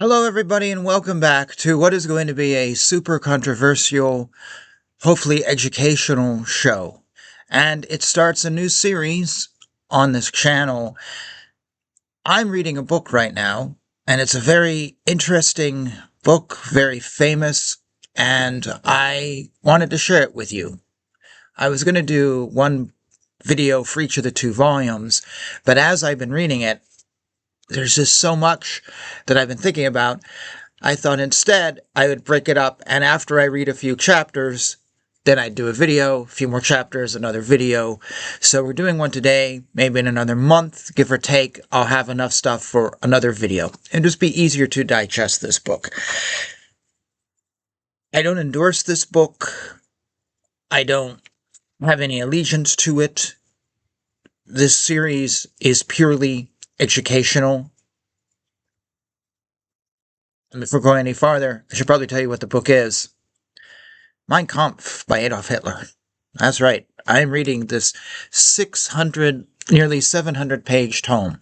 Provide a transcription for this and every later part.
Hello, everybody, and welcome back to what is going to be a super controversial, hopefully educational show. And it starts a new series on this channel. I'm reading a book right now, and it's a very interesting book, very famous, and I wanted to share it with you. I was going to do one video for each of the two volumes, but as I've been reading it, there's just so much that I've been thinking about. I thought instead I would break it up, and after I read a few chapters, then I'd do a video, a few more chapters, another video. So we're doing one today, maybe in another month, give or take, I'll have enough stuff for another video. It'll just be easier to digest this book. I don't endorse this book. I don't have any allegiance to it. This series is purely educational. And before going any farther, I should probably tell you what the book is. Mein Kampf by Adolf Hitler. That's right. I'm reading this 600, nearly 700-page tome.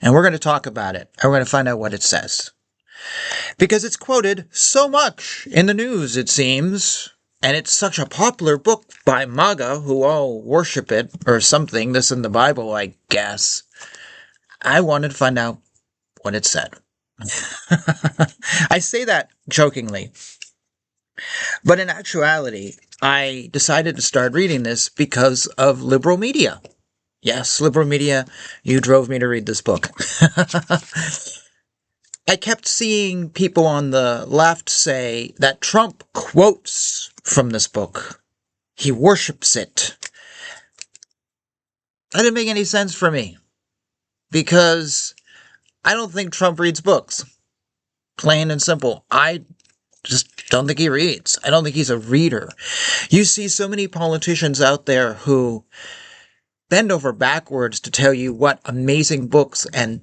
And we're going to talk about it. And we're going to find out what it says. Because it's quoted so much in the news, it seems. And it's such a popular book by MAGA, who all worship it, or something. This in the Bible, I guess. I wanted to find out what it said. I say that jokingly. But in actuality, I decided to start reading this because of liberal media. Yes, liberal media, you drove me to read this book. I kept seeing people on the left say that Trump quotes from this book. He worships it. That didn't make any sense for me. Because I don't think Trump reads books. Plain and simple. I just don't think he reads. I don't think he's a reader. You see so many politicians out there who bend over backwards to tell you what amazing books and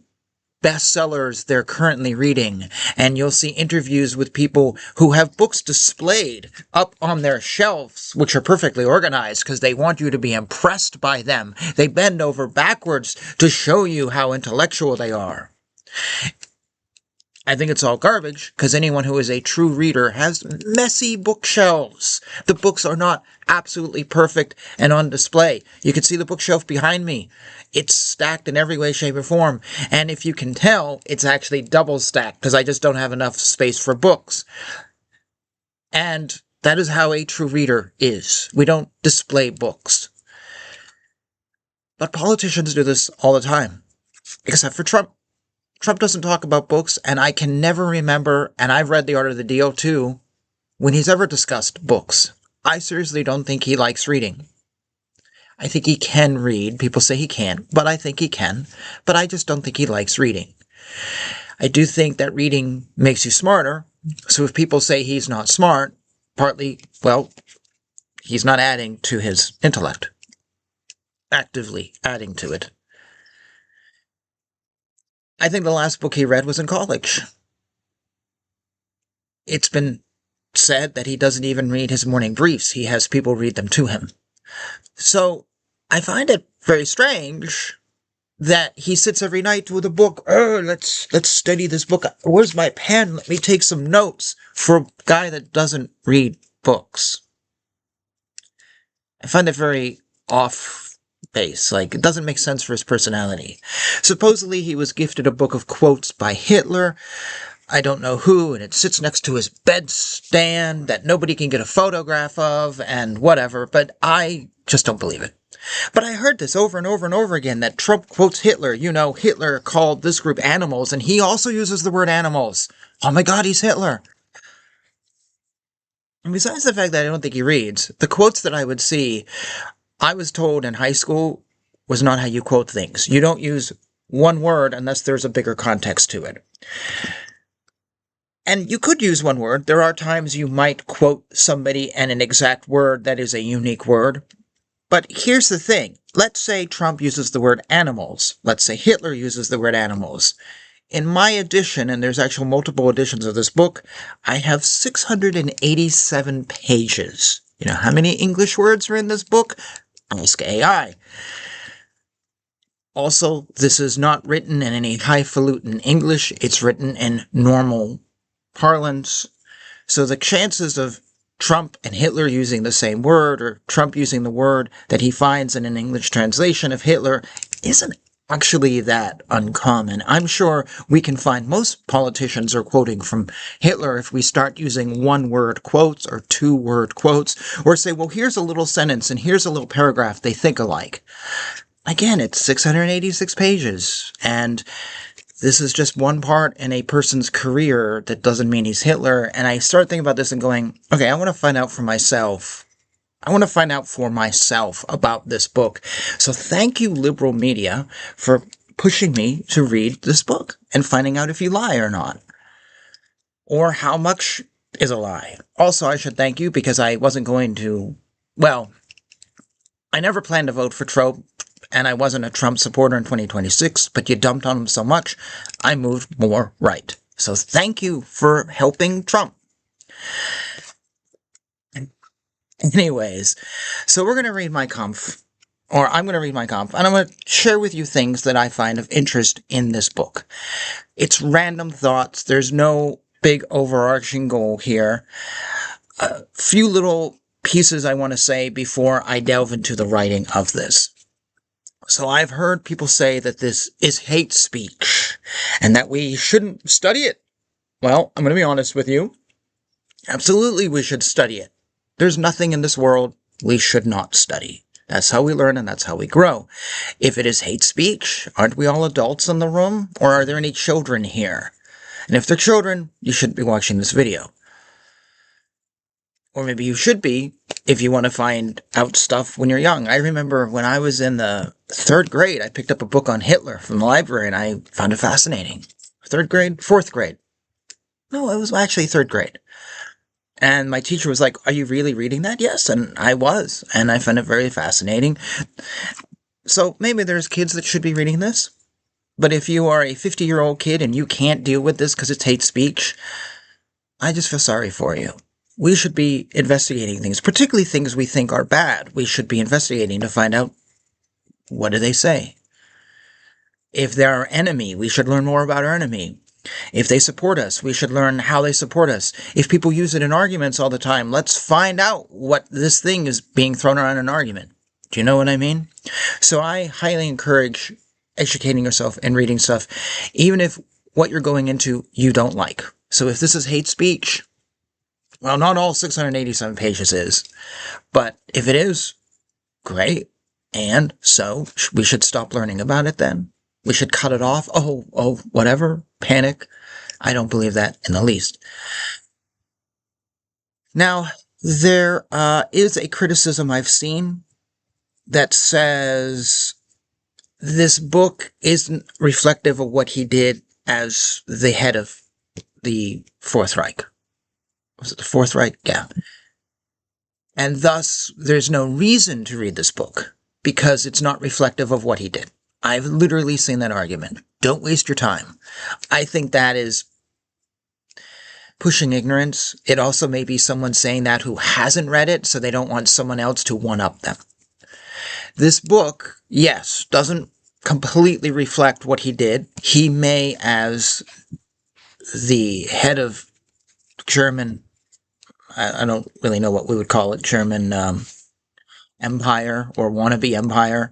bestsellers they're currently reading. And you'll see interviews with people who have books displayed up on their shelves, which are perfectly organized because they want you to be impressed by them. They bend over backwards to show you how intellectual they are. I think it's all garbage, because anyone who is a true reader has messy bookshelves. The books are not absolutely perfect and on display. You can see the bookshelf behind me. It's stacked in every way, shape, or form. And if you can tell, it's actually double stacked, because I just don't have enough space for books. And that is how a true reader is. We don't display books. But politicians do this all the time, except for Trump. Trump doesn't talk about books, and I can never remember, and I've read The Art of the Deal too, when he's ever discussed books. I seriously don't think he likes reading. I think he can read. People say he can't, but I think he can. But I just don't think he likes reading. I do think that reading makes you smarter. So if people say he's not smart, partly, well, he's not adding to his intellect. Actively adding to it. I think the last book he read was in college. It's been said that he doesn't even read his morning briefs. He has people read them to him. So I find it very strange that he sits every night with a book. Oh, let's study this book. Where's my pen? Let me take some notes, for a guy that doesn't read books. I find it very off base. Like, it doesn't make sense for his personality. Supposedly he was gifted a book of quotes by Hitler. I don't know who, and it sits next to his bedstand that nobody can get a photograph of, and whatever, but I just don't believe it. But I heard this over and over and over again, that Trump quotes Hitler. You know, Hitler called this group animals, and he also uses the word animals. Oh my God, he's Hitler. And besides the fact that I don't think he reads, the quotes that I would see, I was told in high school, was not how you quote things. You don't use one word unless there's a bigger context to it. And you could use one word. There are times you might quote somebody and an exact word that is a unique word. But here's the thing. Let's say Trump uses the word animals. Let's say Hitler uses the word animals. In my edition, and there's actual multiple editions of this book, I have 687 pages. You know how many English words are in this book? Ask AI. Also, this is not written in any highfalutin English. It's written in normal parlance. So the chances of Trump and Hitler using the same word, or Trump using the word that he finds in an English translation of Hitler, isn't actually that uncommon. I'm sure we can find most politicians are quoting from Hitler if we start using one-word quotes or two-word quotes, or say, well, here's a little sentence and here's a little paragraph they think alike. Again, it's 686 pages, and this is just one part in a person's career. That doesn't mean he's Hitler. And I start thinking about this and going, okay, I want to find out for myself. I want to find out for myself about this book. So thank you, liberal media, for pushing me to read this book and finding out if you lie or not. Or how much is a lie. Also, I should thank you because I wasn't going to, well, I never planned to vote for Trump, and I wasn't a Trump supporter in 2026, but you dumped on him so much, I moved more right. So thank you for helping Trump. Anyways, so we're going to read Mein Kampf, or I'm going to read Mein Kampf, and I'm going to share with you things that I find of interest in this book. It's random thoughts. There's no big overarching goal here. A few little pieces I want to say before I delve into the writing of this. So I've heard people say that this is hate speech and that we shouldn't study it. Well, I'm going to be honest with you. Absolutely, we should study it. There's nothing in this world we should not study. That's how we learn and that's how we grow. If it is hate speech, aren't we all adults in the room? Or are there any children here? And if they're children, you shouldn't be watching this video. Or maybe you should be if you want to find out stuff when you're young. I remember when I was in the 3rd grade, I picked up a book on Hitler from the library and I found it fascinating. 3rd grade? 4th grade. No, it was actually 3rd grade. And my teacher was like, are you really reading that? Yes, and I was. And I found it very fascinating. So maybe there's kids that should be reading this. But if you are a 50-year-old kid and you can't deal with this because it's hate speech, I just feel sorry for you. We should be investigating things, particularly things we think are bad. We should be investigating to find out, what do they say? If they're our enemy, we should learn more about our enemy. If they support us, we should learn how they support us. If people use it in arguments all the time, let's find out what this thing is being thrown around in an argument. Do you know what I mean? So I highly encourage educating yourself and reading stuff, even if what you're going into you don't like. So if this is hate speech, well, not all 687 pages is, but if it is, great. And so we should stop learning about it then. We should cut it off. Oh, whatever. Panic. I don't believe that in the least. Now, there is a criticism I've seen that says this book isn't reflective of what he did as the head of the Fourth Reich. Was it the Fourth Reich? Yeah. And thus, there's no reason to read this book because it's not reflective of what he did. I've literally seen that argument. Don't waste your time. I think that is pushing ignorance. It also may be someone saying that who hasn't read it, so they don't want someone else to one-up them. This book, yes, doesn't completely reflect what he did. He may, as the head of German, I don't really know what we would call it, German empire or wannabe empire,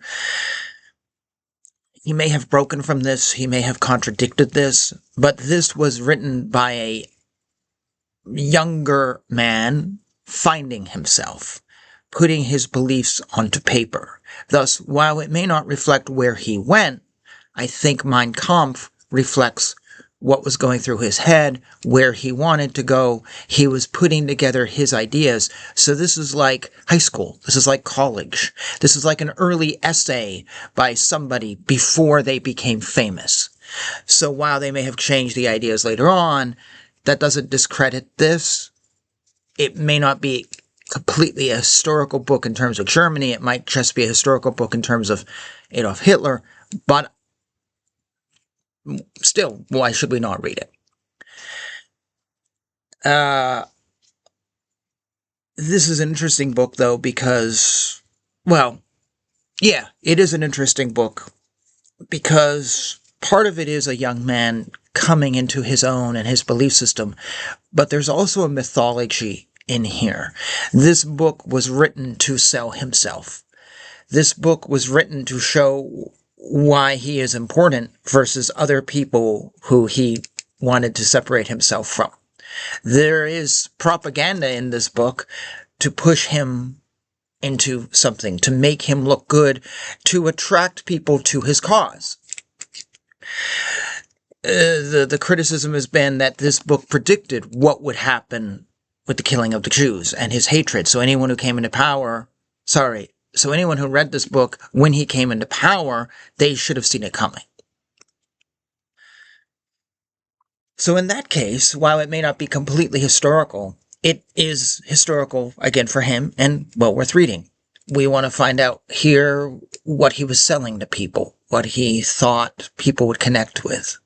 he may have broken from this, he may have contradicted this, but this was written by a younger man finding himself, putting his beliefs onto paper. Thus, while it may not reflect where he went, I think Mein Kampf reflects what was going through his head, where he wanted to go. He was putting together his ideas. So this is like high school. This is like college. This is like an early essay by somebody before they became famous. So while they may have changed the ideas later on, that doesn't discredit this. It may not be completely a historical book in terms of Germany. It might just be a historical book in terms of Adolf Hitler, but still, why should we not read it? This is an interesting book, though, because, well, yeah, it is an interesting book. because part of it is a young man coming into his own and his belief system, but there's also a mythology in here. This book was written to sell himself. This book was written to show why he is important versus other people who he wanted to separate himself from. There is propaganda in this book to push him into something, to make him look good, to attract people to his cause. The criticism has been that this book predicted what would happen with the killing of the Jews and his hatred. So anyone who came into power, so anyone who read this book when he came into power, they should have seen it coming. So in that case, while it may not be completely historical, it is historical, again, for him, and well worth reading. We want to find out here what he was selling to people, what he thought people would connect with.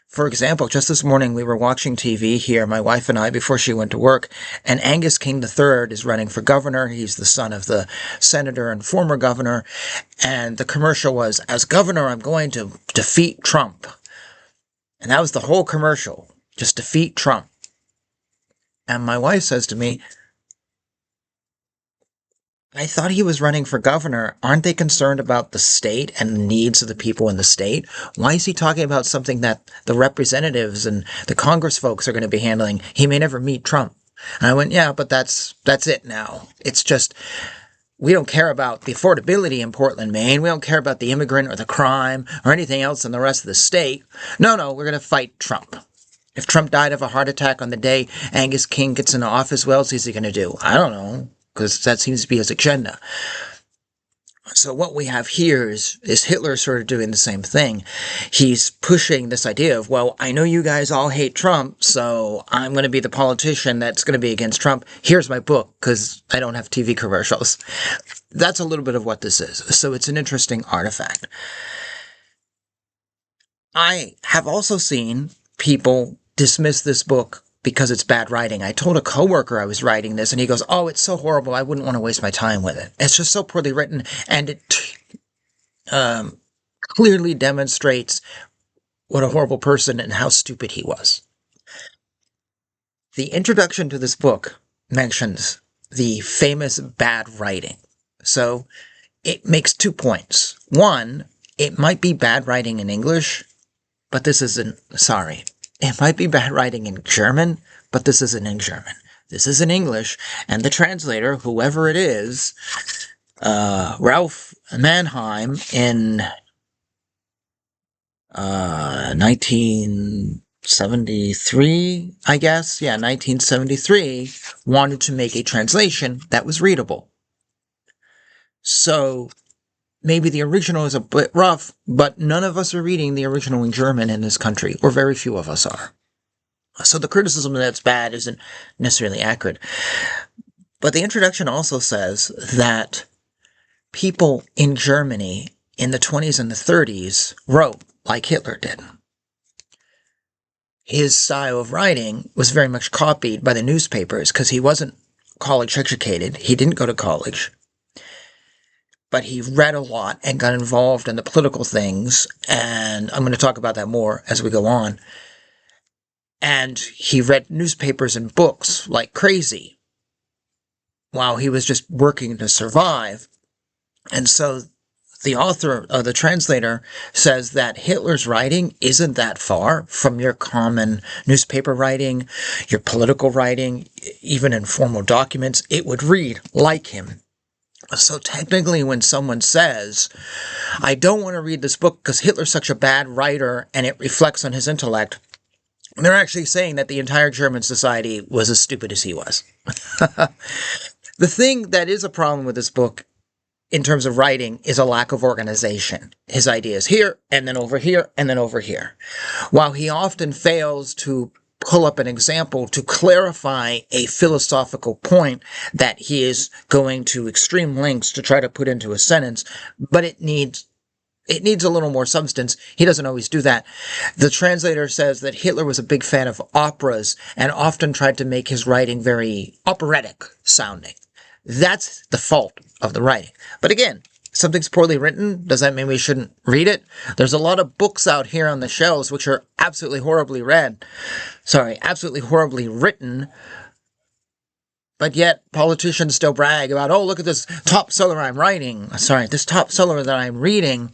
For example, just this morning we were watching TV here, my wife and I, before she went to work, and Angus King III is running for governor. He's the son of the senator and former governor, and the commercial was, "As governor, I'm going to defeat Trump." And that was the whole commercial, just defeat Trump. And my wife says to me, "I thought he was running for governor. Aren't they concerned about the state and the needs of the people in the state? Why is he talking about something that the representatives and the Congress folks are going to be handling? He may never meet Trump." And I went, "Yeah, but that's it now. It's just, we don't care about the affordability in Portland, Maine. We don't care about the immigrant or the crime or anything else in the rest of the state. No, we're going to fight Trump. If Trump died of a heart attack on the day Angus King gets into office, what else is he going to do? I don't know, because that seems to be his agenda." So what we have here is Hitler sort of doing the same thing. He's pushing this idea of, well, I know you guys all hate Trump, so I'm going to be the politician that's going to be against Trump. Here's my book, because I don't have TV commercials. That's a little bit of what this is. So it's an interesting artifact. I have also seen people dismiss this book because it's bad writing. I told a coworker I was writing this, and he goes, "Oh, it's so horrible, I wouldn't want to waste my time with it. It's just so poorly written, and it clearly demonstrates what a horrible person and how stupid he was." The introduction to this book mentions the famous bad writing. So it makes 2 points. One, it might be bad writing in English, but this isn't, sorry. It might be bad writing in German, but this isn't in German. This is in English, and the translator, whoever it is, Ralph Manheim, in 1973, I guess, 1973, wanted to make a translation that was readable. So maybe the original is a bit rough, but none of us are reading the original in German in this country, or very few of us are. So the criticism that it's bad isn't necessarily accurate. But the introduction also says that people in Germany in the 20s and the 30s wrote like Hitler did. His style of writing was very much copied by the newspapers because he wasn't college educated. He didn't go to college. But he read a lot and got involved in the political things, and I'm going to talk about that more as we go on. And he read newspapers and books like crazy while he was just working to survive. And so the author, the translator, says that Hitler's writing isn't that far from your common newspaper writing, your political writing, even informal documents. It would read like him. So technically, when someone says, "I don't want to read this book because Hitler's such a bad writer and it reflects on his intellect," they're actually saying that the entire German society was as stupid as he was. The thing that is a problem with this book in terms of writing is a lack of organization. His ideas here, and then over here, and then over here. While he often fails to pull up an example to clarify a philosophical point that he is going to extreme lengths to try to put into a sentence, but it needs a little more substance. He doesn't always do that. The translator says that Hitler was a big fan of operas and often tried to make his writing very operatic sounding. That's the fault of the writing. But again, something's poorly written, does that mean we shouldn't read it? There's a lot of books out here on the shelves which are absolutely horribly absolutely horribly written, but yet politicians still brag about, oh, look at this top seller I'm writing. This top seller that I'm reading,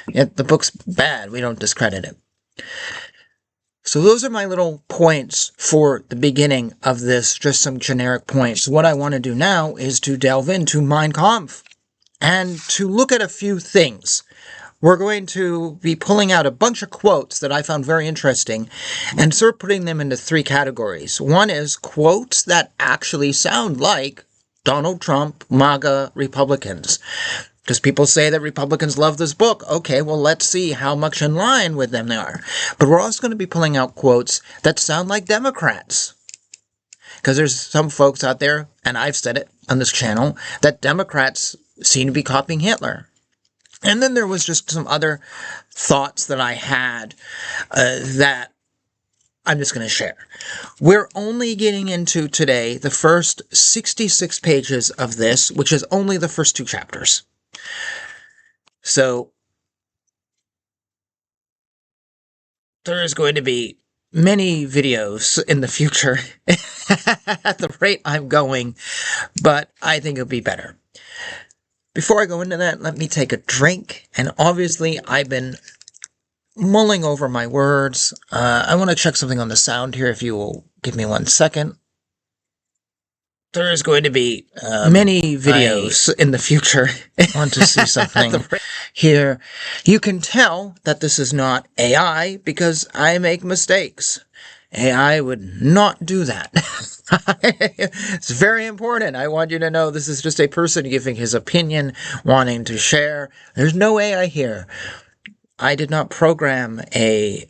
yet the book's bad. We don't discredit it. So those are my little points for the beginning of this, just some generic points. What I want to do now is to delve into Mein Kampf and to look at a few things. We're going to be pulling out a bunch of quotes that I found very interesting and sort of putting them into three categories. One is quotes that actually sound like Donald Trump, MAGA, Republicans. Because people say that Republicans love this book. Okay, well, let's see how much in line with them they are. But we're also going to be pulling out quotes that sound like Democrats. Because there's some folks out there, and I've said it on this channel, that Democrats seem to be copying Hitler. And then there was just some other thoughts that I had that I'm just going to share. We're only getting into today the first 66 pages of this, which is only the first 2 chapters. So there is going to be many videos in the future at the rate I'm going, but I think it'll be better. Before I go into that, let me take a drink. And obviously, I've been mulling over my words. I want to check something on the sound here, if you will give me 1 second. There is going to be many videos in the future. I want to see something here. You can tell that this is not AI because I make mistakes. AI would not do that. It's very important. I want you to know this is just a person giving his opinion, wanting to share. There's no AI here. I did not program a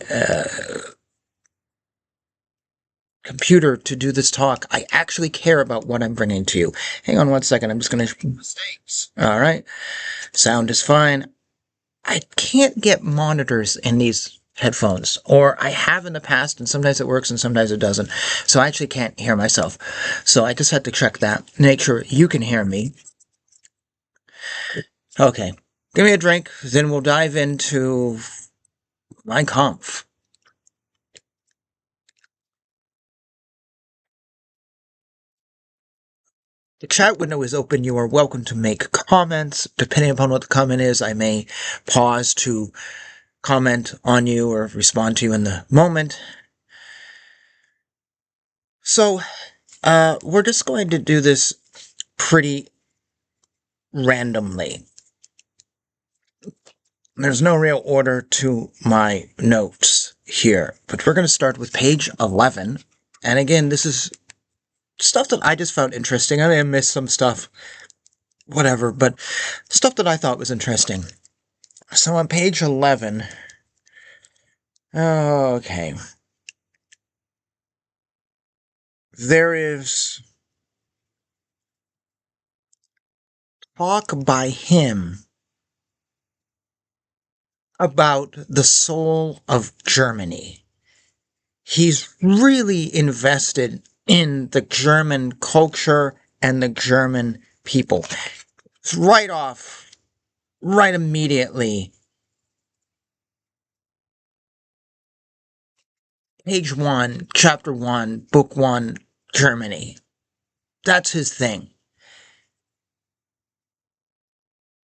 computer to do this talk. I actually care about what I'm bringing to you. Hang on 1 second. I'm just going to... Mistakes. All right. Sound is fine. I can't get monitors in these headphones, or I have in the past, and sometimes it works and sometimes it doesn't. So I actually can't hear myself. So I just had to check that. Make sure you can hear me. Okay. Give me a drink, then we'll dive into Mein Kampf. The chat window is open. You are welcome to make comments. Depending upon what the comment is, I may pause to comment on you or respond to you in the moment. So, we're just going to do this pretty randomly. There's no real order to my notes here, but we're going to start with page 11. And again, this is stuff that I just found interesting. I may have missed some stuff, whatever, but stuff that I thought was interesting. So on page 11, okay, there is talk by him about the soul of Germany. He's really invested in the German culture and the German people. Right immediately, page 1, chapter 1, book 1, Germany. That's his thing.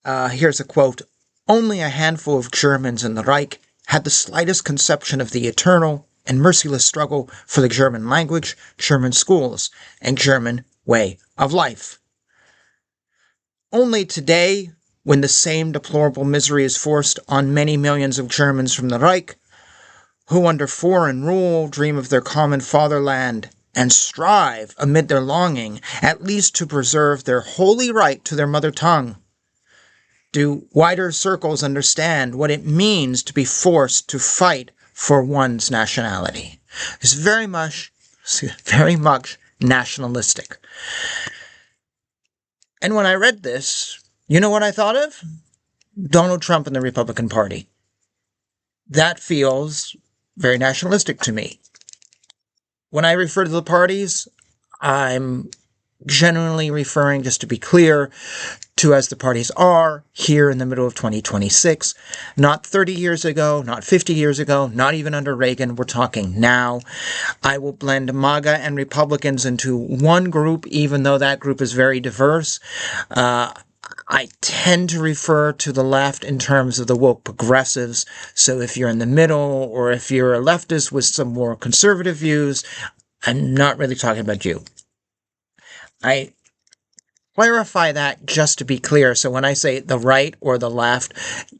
Here's a quote. Only a handful of Germans in the Reich had the slightest conception of the eternal and merciless struggle for the German language, German schools, and German way of life. Only today, when the same deplorable misery is forced on many millions of Germans from the Reich, who under foreign rule dream of their common fatherland and strive, amid their longing, at least to preserve their holy right to their mother tongue, do wider circles understand what it means to be forced to fight for one's nationality. It's very much nationalistic. And when I read this, you know what I thought of? Donald Trump and the Republican Party. That feels very nationalistic to me. When I refer to the parties, I'm generally referring, just to be clear, to as the parties are here in the middle of 2026. Not 30 years ago, not 50 years ago, not even under Reagan. We're talking now. I will blend MAGA and Republicans into one group, even though that group is very diverse. I tend to refer to the left in terms of the woke progressives. So if you're in the middle, or if you're a leftist with some more conservative views, I'm not really talking about you. I clarify that just to be clear. So when I say the right or the left,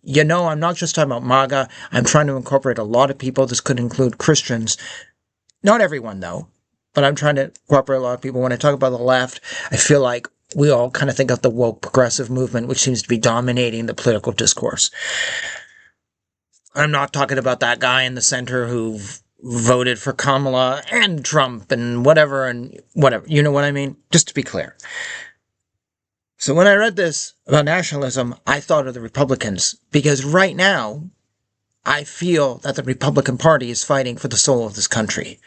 I'm not just talking about MAGA. I'm trying to incorporate a lot of people. This could include Christians. Not everyone, though, but I'm trying to incorporate a lot of people. When I talk about the left, I feel like we all kind of think of the woke progressive movement, which seems to be dominating the political discourse. I'm not talking about that guy in the center who voted for Kamala and Trump and whatever. You know what I mean? Just to be clear. So when I read this about nationalism, I thought of the Republicans, because right now, I feel that the Republican Party is fighting for the soul of this country.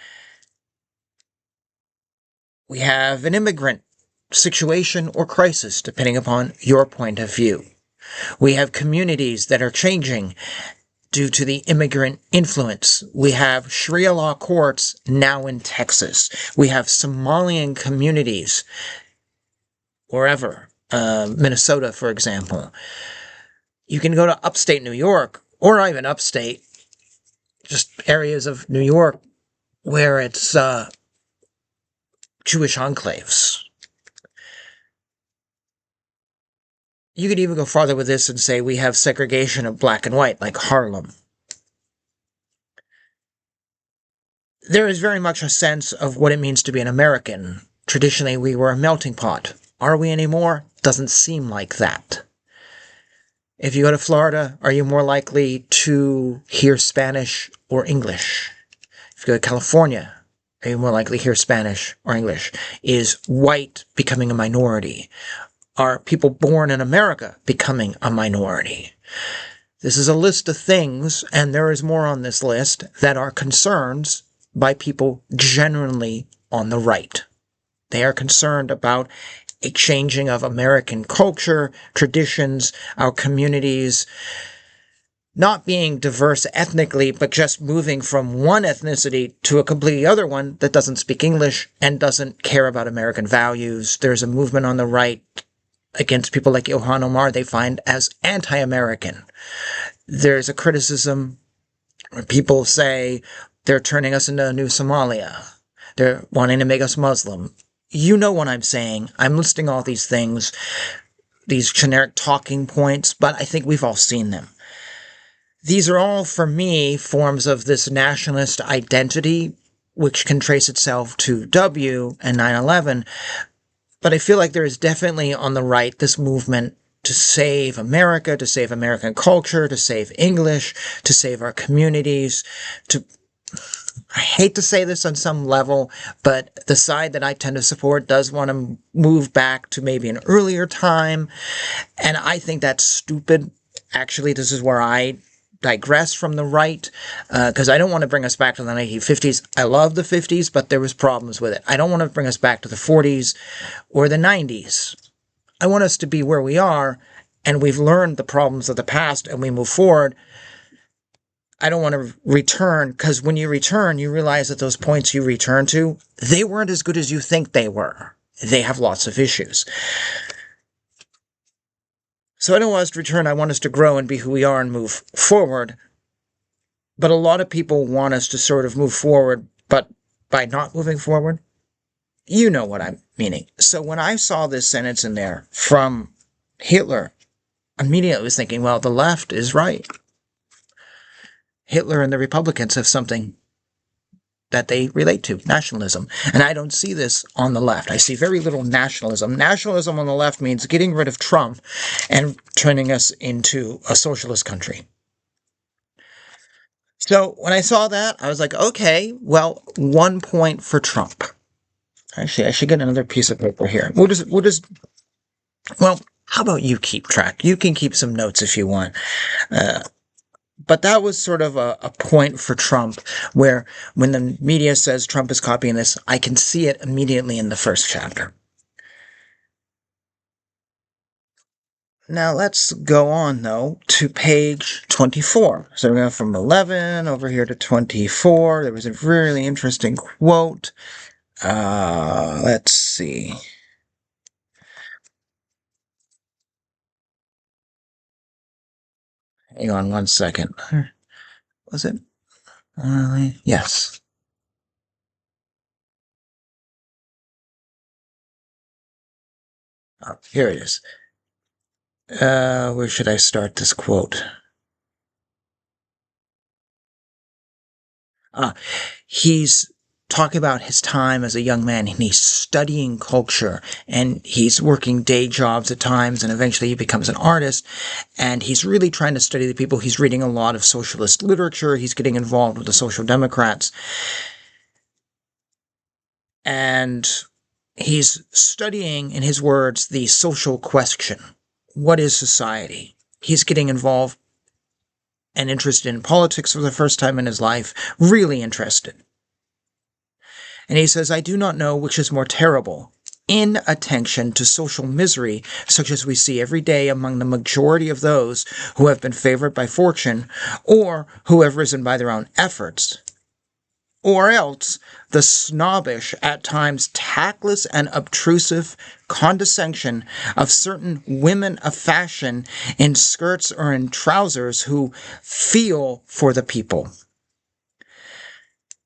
We have an immigrant situation or crisis, depending upon your point of view. We have communities that are changing due to the immigrant influence. We have Sharia law courts now in Texas. We have Somalian communities wherever, Minnesota, for example. You can go to upstate New York, or not even upstate, just areas of New York where it's Jewish enclaves. You could even go farther with this and say we have segregation of black and white, like Harlem. There is very much a sense of what it means to be an American. Traditionally, we were a melting pot. Are we anymore? Doesn't seem like that. If you go to Florida, are you more likely to hear Spanish or English? If you go to California, are you more likely to hear Spanish or English? Is white becoming a minority? Are people born in America becoming a minority? This is a list of things, and there is more on this list, that are concerns by people generally on the right. They are concerned about a changing of American culture, traditions, our communities, not being diverse ethnically, but just moving from one ethnicity to a completely other one that doesn't speak English and doesn't care about American values. There's a movement on the right against people like Ilhan Omar they find as anti-American. There's a criticism where people say they're turning us into a new Somalia. They're wanting to make us Muslim. You know what I'm saying. I'm listing all these things, these generic talking points, but I think we've all seen them. These are all, for me, forms of this nationalist identity, which can trace itself to W and 9/11. But I feel like there is definitely on the right this movement to save America, to save American culture, to save English, to save our communities, I hate to say this on some level, but the side that I tend to support does want to move back to maybe an earlier time. And I think that's stupid. Actually, this is where I digress from the right, because I don't want to bring us back to the 1950s. I love the 50s, but there was problems with it. I don't want to bring us back to the 40s or the 90s. I want us to be where we are, and we've learned the problems of the past, and we move forward. I don't want to return, because when you return, you realize that those points you return to, they weren't as good as you think they were. They have lots of issues. So I don't want us to return. I want us to grow and be who we are and move forward. But a lot of people want us to sort of move forward, but by not moving forward, you know what I'm meaning. So when I saw this sentence in there from Hitler, immediately I was thinking, well, the left is right. Hitler and the Republicans have something that they relate to, nationalism. And I don't see this on the left. I see very little nationalism. Nationalism on the left means getting rid of Trump and turning us into a socialist country. So when I saw that, I was like, okay, well, 1 point for Trump. Actually, I should get another piece of paper here. Well, how about you keep track? You can keep some notes if you want. But that was sort of a point for Trump, where when the media says Trump is copying this, I can see it immediately in the first chapter. Now let's go on, though, to page 24. So we're going from 11 over here to 24. There was a really interesting quote. Let's see. Hang on one second. Was it? Yes. Oh, here it is. Where should I start this quote? He's talking about his time as a young man, and he's studying culture, and he's working day jobs at times, and eventually he becomes an artist, and he's really trying to study the people. He's reading a lot of socialist literature. He's getting involved with the Social Democrats, and he's studying, in his words, the social question. What is society? He's getting involved and interested in politics for the first time in his life, really interested. And he says, I do not know which is more terrible, inattention to social misery, such as we see every day among the majority of those who have been favored by fortune, or who have risen by their own efforts, or else the snobbish, at times tactless and obtrusive condescension of certain women of fashion in skirts or in trousers who feel for the people.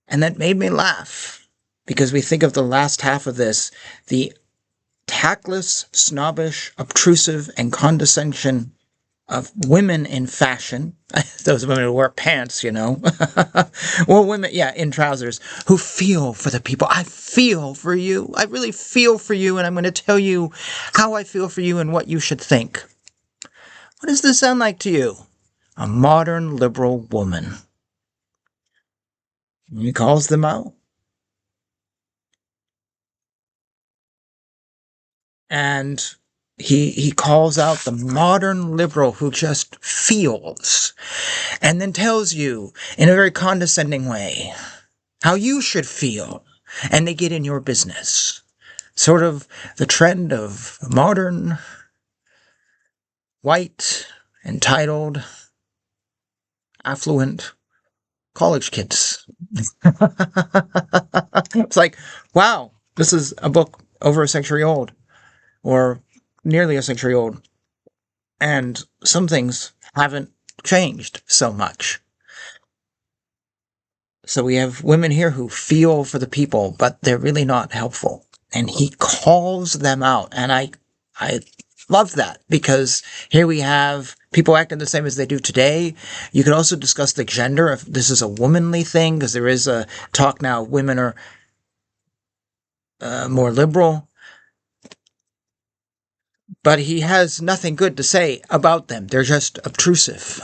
And that made me laugh, because we think of the last half of this, the tactless, snobbish, obtrusive, and condescension of women in fashion, those women who wear pants, well, women, in trousers, who feel for the people. I feel for you. I really feel for you, and I'm going to tell you how I feel for you and what you should think. What does this sound like to you? A modern liberal woman. He calls them out. And he calls out the modern liberal who just feels, and then tells you in a very condescending way how you should feel, and they get in your business. Sort of the trend of modern, white, entitled, affluent college kids. It's like, wow, this is a book over a century old, or nearly a century old, and some things haven't changed so much. So we have women here who feel for the people, but they're really not helpful. And he calls them out. And I love that, because here we have people acting the same as they do today. You could also discuss the gender, if this is a womanly thing, because there is a talk now women are more liberal. But he has nothing good to say about them. They're just obtrusive.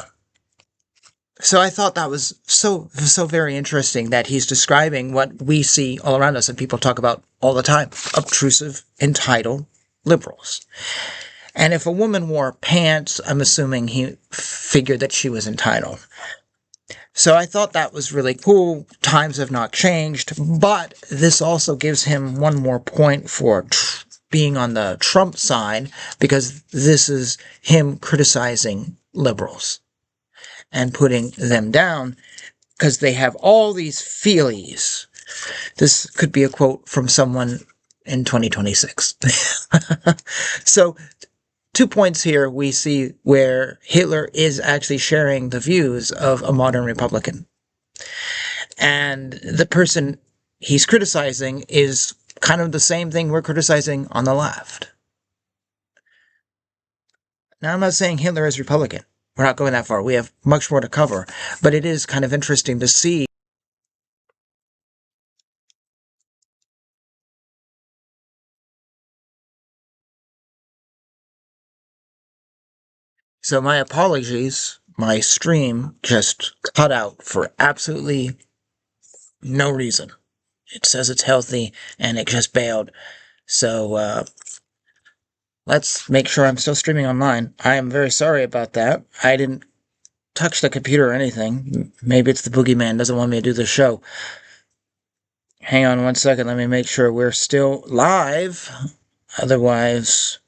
So I thought that was so very interesting, that he's describing what we see all around us and people talk about all the time. Obtrusive, entitled liberals. And if a woman wore pants, I'm assuming he figured that she was entitled. So I thought that was really cool. Times have not changed, but this also gives him one more point for being on the Trump side, because this is him criticizing liberals and putting them down because they have all these feelies. This could be a quote from someone in 2026. So 2 points here we see where Hitler is actually sharing the views of a modern Republican. And the person he's criticizing is kind of the same thing we're criticizing on the left. Now, I'm not saying Hitler is Republican. We're not going that far. We have much more to cover. But it is kind of interesting to see. So my apologies. My stream just cut out for absolutely no reason. It says it's healthy, and it just bailed. So, let's make sure I'm still streaming online. I am very sorry about that. I didn't touch the computer or anything. Maybe it's the boogeyman doesn't want me to do the show. Hang on one second. Let me make sure we're still live. Otherwise,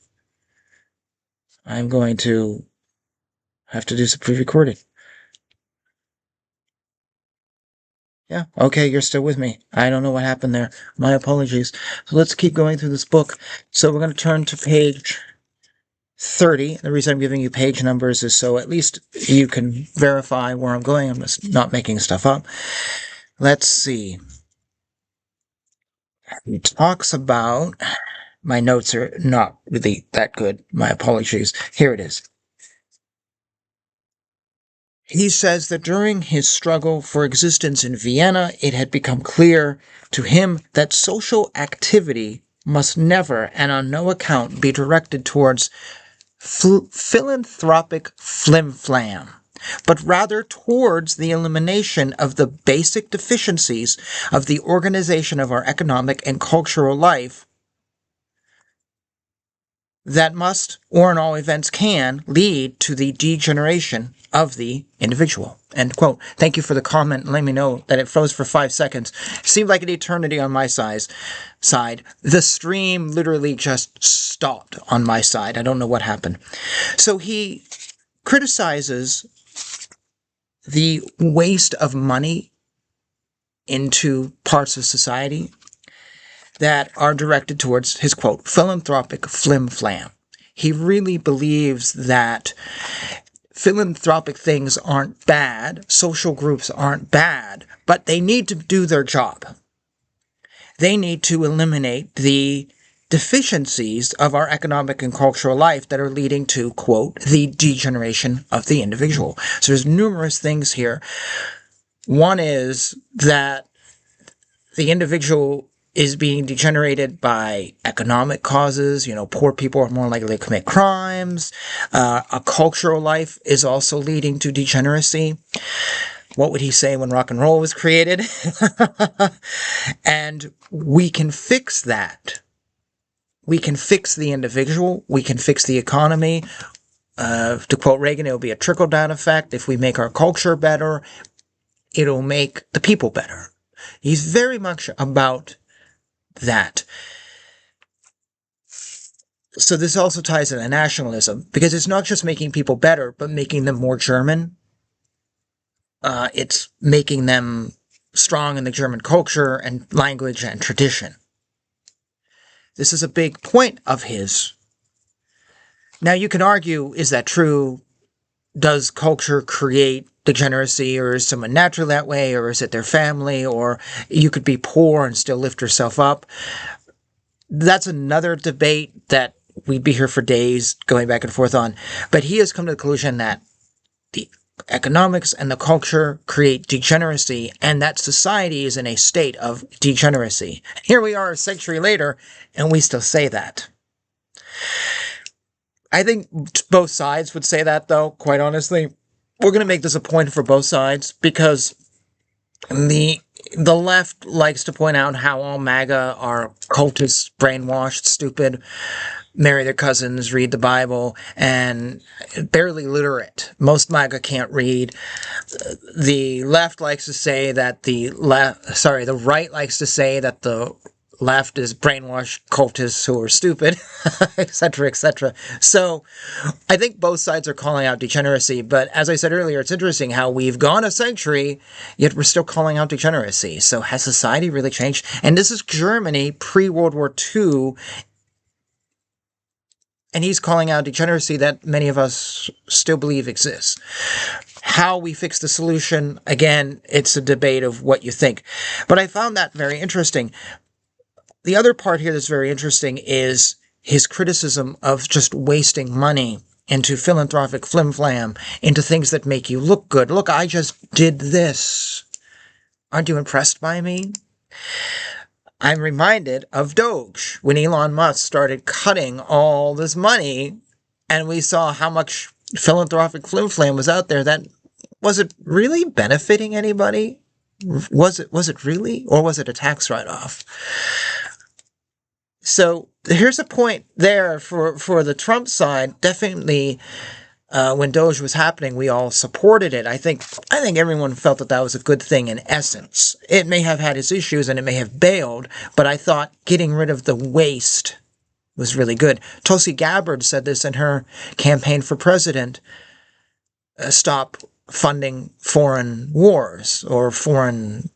I'm going to have to do some pre-recording. Yeah, okay, you're still with me. I don't know what happened there. My apologies. So let's keep going through this book. So we're going to turn to page 30. The reason I'm giving you page numbers is so at least you can verify where I'm going. I'm just not making stuff up. Let's see. He talks about... My notes are not really that good. My apologies. Here it is. He says that during his struggle for existence in Vienna, it had become clear to him that social activity must never and on no account be directed towards philanthropic flim-flam, but rather towards the elimination of the basic deficiencies of the organization of our economic and cultural life that must, or in all events can, lead to the degeneration of the individual. End quote. Thank you for the comment. Let me know that it froze for 5 seconds. It seemed like an eternity on my side. The stream literally just stopped on my side. I don't know what happened. So he criticizes the waste of money into parts of society that are directed towards his, quote, philanthropic flim-flam. He really believes that philanthropic things aren't bad, social groups aren't bad, but they need to do their job. They need to eliminate the deficiencies of our economic and cultural life that are leading to, quote, the degeneration of the individual. So there's numerous things here. One is that the individual is being degenerated by economic causes. Poor people are more likely to commit crimes. A cultural life is also leading to degeneracy. What would he say when rock and roll was created? And we can fix that. We can fix the individual. We can fix the economy. To quote Reagan, it'll be a trickle-down effect. If we make our culture better, it'll make the people better. He's very much about that. So this also ties into nationalism, because it's not just making people better, but making them more German. It's making them strong in the German culture and language and tradition. This is a big point of his. Now you can argue, is that true? Does culture create degeneracy, or is someone naturally that way, or is it their family, or you could be poor and still lift yourself up? That's another debate that we'd be here for days going back and forth on. But he has come to the conclusion that the economics and the culture create degeneracy, and that society is in a state of degeneracy. Here we are a century later, and we still say that. I think both sides would say that, though, quite honestly. We're going to make this a point for both sides, because the left likes to point out how all MAGA are cultists, brainwashed, stupid, marry their cousins, read the Bible, and barely literate. Most MAGA can't read. The left likes to say that the right likes to say that the left is brainwashed cultists who are stupid, etc., etc. So I think both sides are calling out degeneracy, but as I said earlier, it's interesting how we've gone a century, yet we're still calling out degeneracy. So has society really changed? And this is Germany pre-World War II, and he's calling out degeneracy that many of us still believe exists. How we fix the solution, again, it's a debate of what you think. But I found that very interesting. The other part here that's very interesting is his criticism of just wasting money into philanthropic flim-flam, into things that make you look good. Look, I just did this. Aren't you impressed by me? I'm reminded of DOGE, when Elon Musk started cutting all this money, and we saw how much philanthropic flim-flam was out there. That was it really benefiting anybody? Was it really? Or was it a tax write-off? So here's a point there for the Trump side. Definitely, when DOGE was happening, we all supported it. I think everyone felt that was a good thing in essence. It may have had its issues and it may have bailed, but I thought getting rid of the waste was really good. Tulsi Gabbard said this in her campaign for president. Stop funding foreign wars or foreign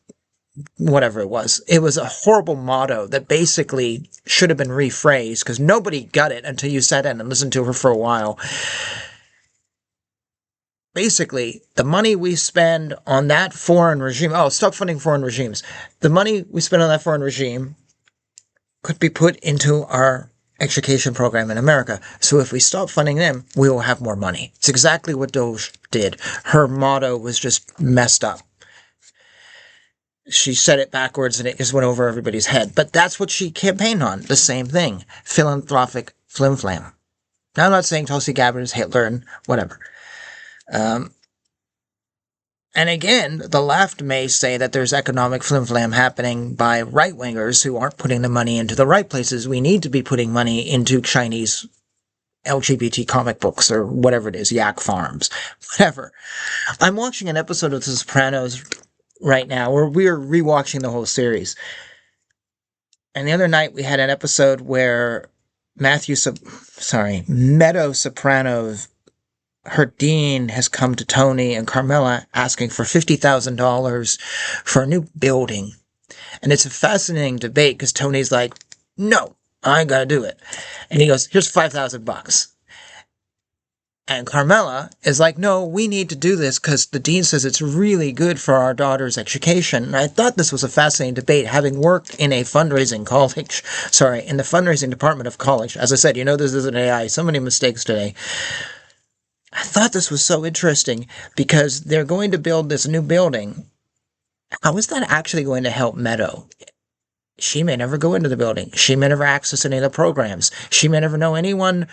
whatever it was. It was a horrible motto that basically should have been rephrased because nobody got it until you sat in and listened to her for a while. Basically, the money we spend on that foreign regime, stop funding foreign regimes. The money we spend on that foreign regime could be put into our education program in America. So if we stop funding them, we will have more money. It's exactly what DOGE did. Her motto was just messed up. She said it backwards and it just went over everybody's head. But that's what she campaigned on. The same thing. Philanthropic flim-flam. Now, I'm not saying Tulsi Gabbard is Hitler and whatever. And again, the left may say that there's economic flim-flam happening by right-wingers who aren't putting the money into the right places. We need to be putting money into Chinese LGBT comic books or whatever it is, yak farms, whatever. I'm watching an episode of The Sopranos right now where we're rewatching the whole series. And the other night we had an episode where Meadow Soprano, her dean, has come to Tony and Carmela asking for $50,000 for a new building. And it's a fascinating debate because Tony's like, no, I gotta do it. And he goes, here's $5,000. And Carmela is like, no, we need to do this because the dean says it's really good for our daughter's education. And I thought this was a fascinating debate, having worked in a fundraising college, in the fundraising department of college. As I said, this is an AI, so many mistakes today. I thought this was so interesting because they're going to build this new building. How is that actually going to help Meadow? She may never go into the building. She may never access any of the programs. She may never know anyone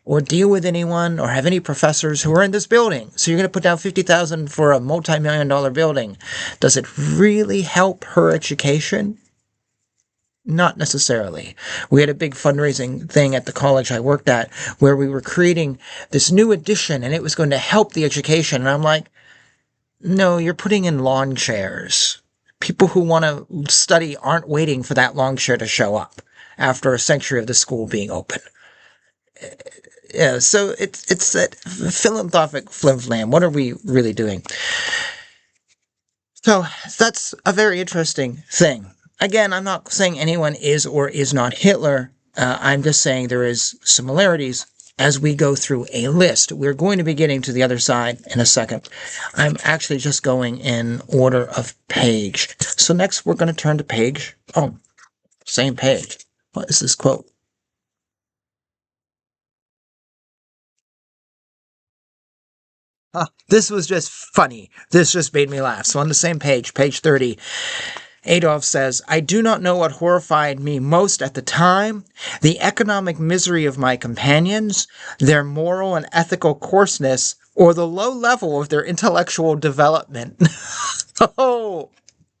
or deal with anyone or have any professors who are in this building. So you're going to put down $50,000 for a multi-million-dollar building. Does it really help her education? Not necessarily. We had a big fundraising thing at the college I worked at where we were creating this new addition and it was going to help the education. And I'm like, no, you're putting in lawn chairs. People who want to study aren't waiting for that lawn chair to show up after a century of the school being open. Yeah, so it's that philanthropic flim-flam. What are we really doing? So that's a very interesting thing. Again, I'm not saying anyone is or is not Hitler. I'm just saying there is similarities as we go through a list. We're going to be getting to the other side in a second. I'm actually just going in order of page. So next we're going to turn to page. Same page. What is this quote? This was just funny. This just made me laugh. So on the same page 30, Adolf says, I do not know what horrified me most at the time, the economic misery of my companions, their moral and ethical coarseness, or the low level of their intellectual development. Oh,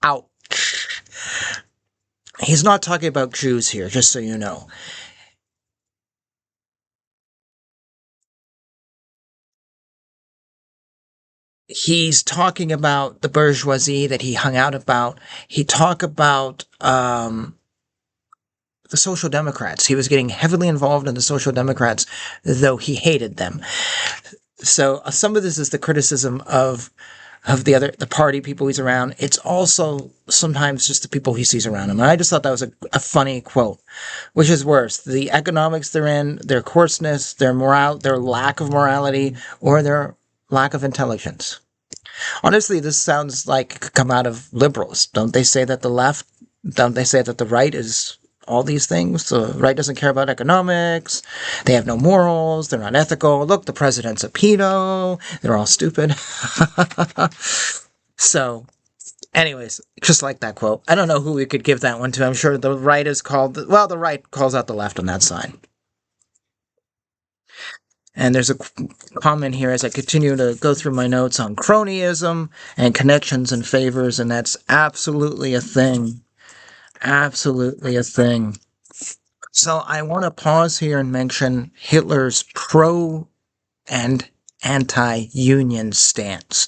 ouch. He's not talking about Jews here, just so you know. He's talking about the bourgeoisie that he hung out about. He talked about the Social Democrats. He was getting heavily involved in the Social Democrats, though he hated them. So some of this is the criticism of the party people he's around. It's also sometimes just the people he sees around him. And I just thought that was a funny quote. Which is worse, the economics they're in, their coarseness, their lack of morality, or their lack of intelligence? Honestly, this sounds like it could come out of liberals. Don't they say that the right is all these things? The right doesn't care about economics. They have no morals. They're not ethical. Look, the president's a pedo. They're all stupid. So, anyways, just like that quote. I don't know who we could give that one to. I'm sure the right the right calls out the left on that side. And there's a comment here as I continue to go through my notes on cronyism and connections and favors, and that's absolutely a thing. Absolutely a thing. So I want to pause here and mention Hitler's pro and anti-union stance.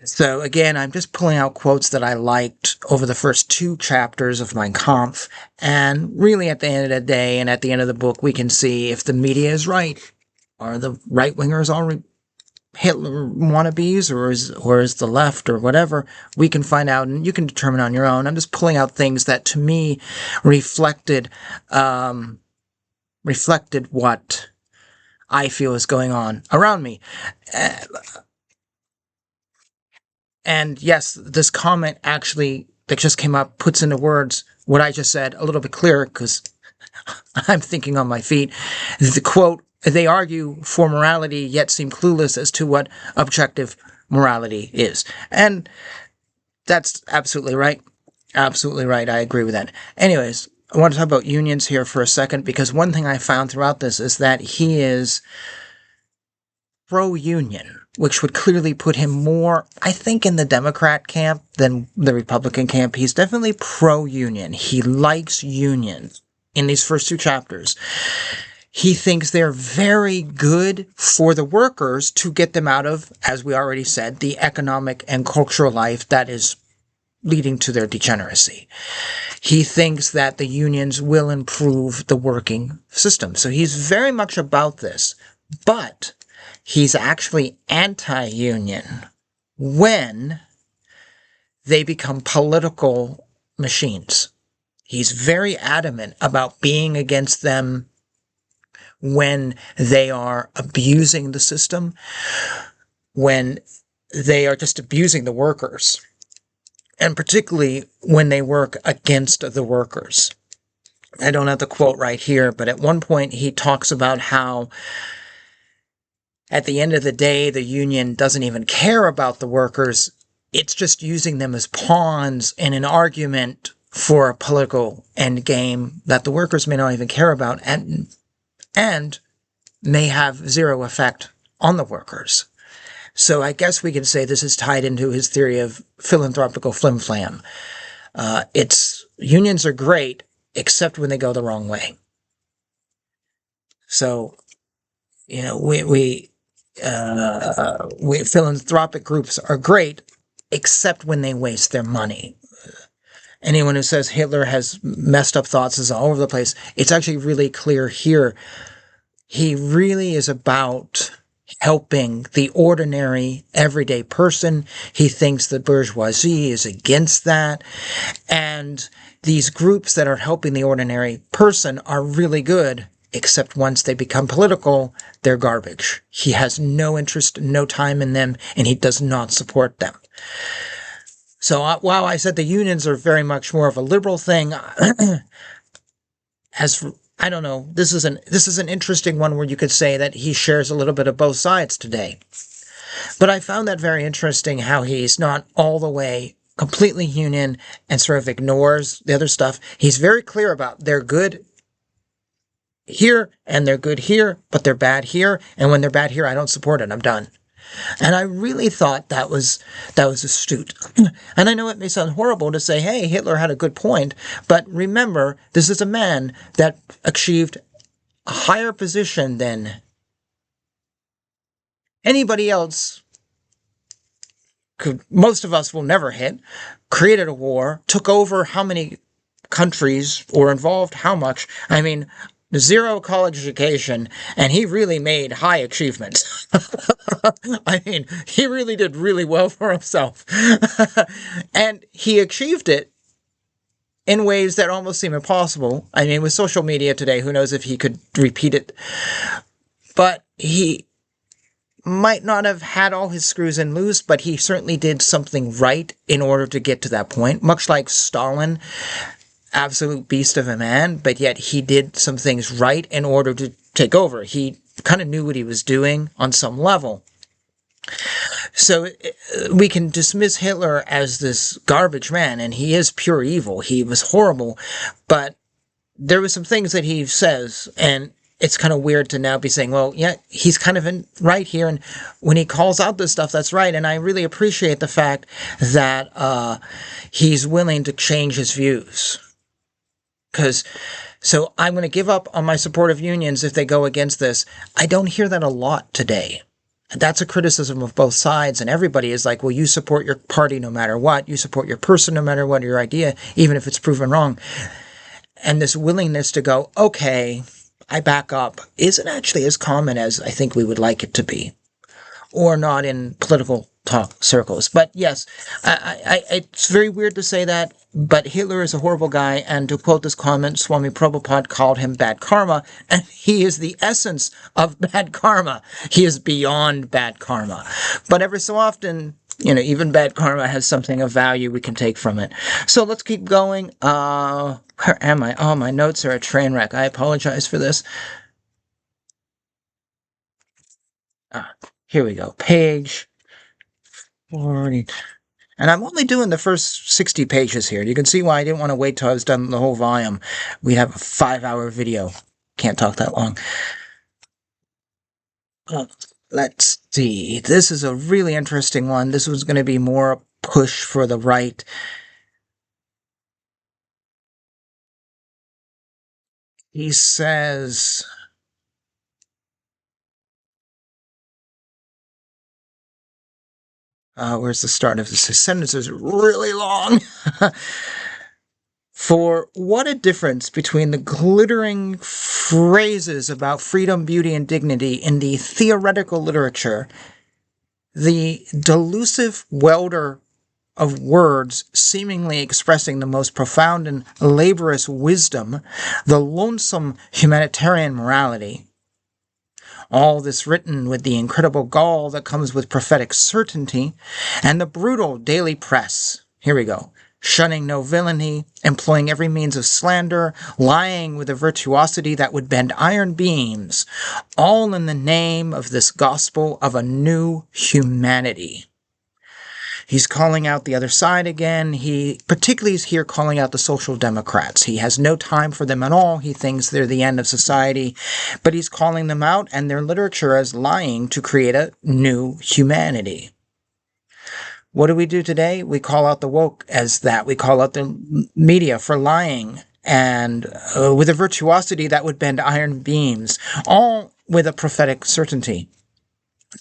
So again, I'm just pulling out quotes that I liked over the first 2 chapters of Mein Kampf. And really at the end of the day and at the end of the book, we can see if the media is right. Are the right-wingers all Hitler wannabes, or is the left or whatever? We can find out, and you can determine on your own. I'm just pulling out things that to me reflected what I feel is going on around me. And yes, this comment actually that just came up puts into words what I just said a little bit clearer, because I'm thinking on my feet. The quote, they argue for morality, yet seem clueless as to what objective morality is. And that's absolutely right. Absolutely right. I agree with that. Anyways, I want to talk about unions here for a second, because one thing I found throughout this is that he is pro-union, which would clearly put him more, I think, in the Democrat camp than the Republican camp. He's definitely pro-union. He likes unions in these first 2 chapters. He thinks they're very good for the workers to get them out of, as we already said, the economic and cultural life that is leading to their degeneracy. He thinks that the unions will improve the working system. So he's very much about this. But he's actually anti-union when they become political machines. He's very adamant about being against them when they are abusing the system, when they are just abusing the workers, and particularly when they work against the workers. I don't have the quote right here, but at one point he talks about how at the end of the day, the union doesn't even care about the workers. It's just using them as pawns in an argument for a political endgame that the workers may not even care about and may have zero effect on the workers. So I guess we can say this is tied into his theory of philanthropical flim-flam. Unions are great, except when they go the wrong way. So, philanthropic groups are great, except when they waste their money. Anyone who says Hitler has messed up thoughts is all over the place. It's actually really clear here. He really is about helping the ordinary, everyday person. He thinks the bourgeoisie is against that. And these groups that are helping the ordinary person are really good, except once they become political, they're garbage. He has no interest, no time in them, and he does not support them. So while I said the unions are very much more of a liberal thing, I don't know, this is an interesting one where you could say that he shares a little bit of both sides today. But I found that very interesting, how he's not all the way completely union and sort of ignores the other stuff. He's very clear about they're good here and they're good here, but they're bad here. And when they're bad here, I don't support it. I'm done. And I really thought that was astute. And I know it may sound horrible to say, hey, Hitler had a good point, but remember, this is a man that achieved a higher position than anybody else most of us will never hit, created a war, took over how many countries, or involved how much. I mean, 0 college education, and he really made high achievements. I mean, he really did really well for himself. And he achieved it in ways that almost seem impossible. I mean, with social media today, who knows if he could repeat it. But he might not have had all his screws in loose, but he certainly did something right in order to get to that point. Much like Stalin, absolute beast of a man, but yet he did some things right in order to take over. He kind of knew what he was doing on some level. So we can dismiss Hitler as this garbage man, and he is pure evil. He was horrible, but there were some things that he says, and it's kind of weird to now be saying, well, yeah, he's kind of right here, and when he calls out this stuff, that's right, and I really appreciate the fact that he's willing to change his views. So I'm going to give up on my support of unions if they go against this. I don't hear that a lot today. that's a criticism of both sides, and everybody is like, well, you support your party no matter what, you support your person no matter what, your idea, even if it's proven wrong. And this willingness to go, okay, I back up, isn't actually as common as I think we would like it to be, or not in political talk circles. But yes, it's very weird to say that, but Hitler is a horrible guy, and to quote this comment, Swami Prabhupada called him bad karma, and he is the essence of bad karma. He is beyond bad karma. But every so often, even bad karma has something of value we can take from it. So let's keep going. Where am I? Oh, my notes are a train wreck. I apologize for this. Here we go. Page 40. And I'm only doing the first 60 pages here. You can see why I didn't want to wait till I was done the whole volume. We'd have a 5-hour video. Can't talk that long. Let's see. This is a really interesting one. This was going to be more a push for the right. He says, where's the start of this? His sentence is really long. For what a difference between the glittering phrases about freedom, beauty, and dignity in the theoretical literature, the delusive welter of words seemingly expressing the most profound and laborious wisdom, the lonesome humanitarian morality, all this written with the incredible gall that comes with prophetic certainty, and the brutal daily press. Here we go. Shunning no villainy, employing every means of slander, lying with a virtuosity that would bend iron beams, all in the name of this gospel of a new humanity. He's calling out the other side again. He particularly is here calling out the social democrats. He has no time for them at all. He thinks they're the end of society, but he's calling them out and their literature as lying to create a new humanity. What do we do today? We call out the woke as that. We call out the media for lying, and with a virtuosity that would bend iron beams, all with a prophetic certainty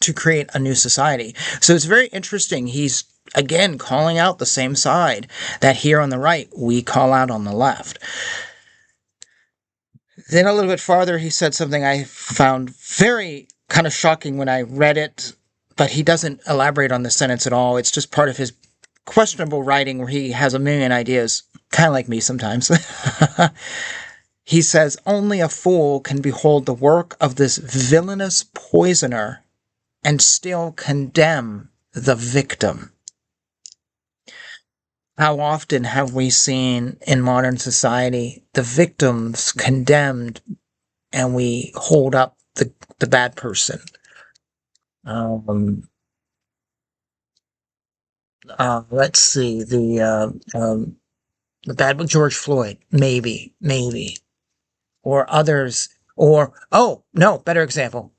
to create a new society. So it's very interesting. He's, again, calling out the same side that here on the right we call out on the left. Then a little bit farther, he said something I found very kind of shocking when I read it, but he doesn't elaborate on the sentence at all. It's just part of his questionable writing where he has a million ideas, kind of like me sometimes. He says, only a fool can behold the work of this villainous poisoner and still condemn the victim. How often have we seen in modern society the victims condemned and we hold up the bad person? Let's see, the bad George Floyd, maybe, or others, or, better example,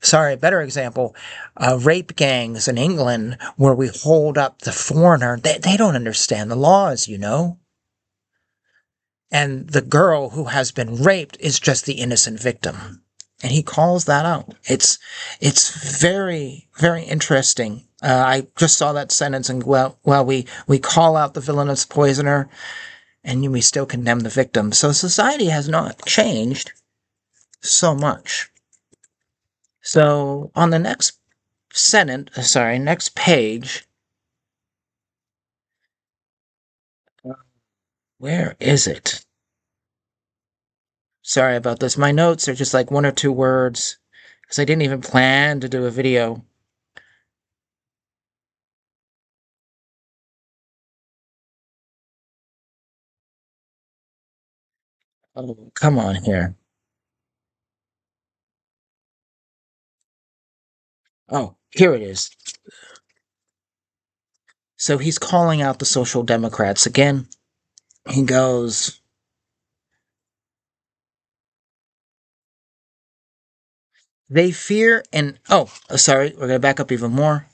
rape gangs in England where we hold up the foreigner. They don't understand the laws, and the girl who has been raped is just the innocent victim. And he calls that out. It's very, very interesting. I just saw that sentence, and we call out the villainous poisoner, and we still condemn the victim. So society has not changed so much. So on the next next page, where is it? Sorry about this. My notes are just like 1 or 2 words, because I didn't even plan to do a video. Oh, come on here. Oh, here it is. So he's calling out the social democrats again. He goes, they fear and... sorry, we're going to back up even more.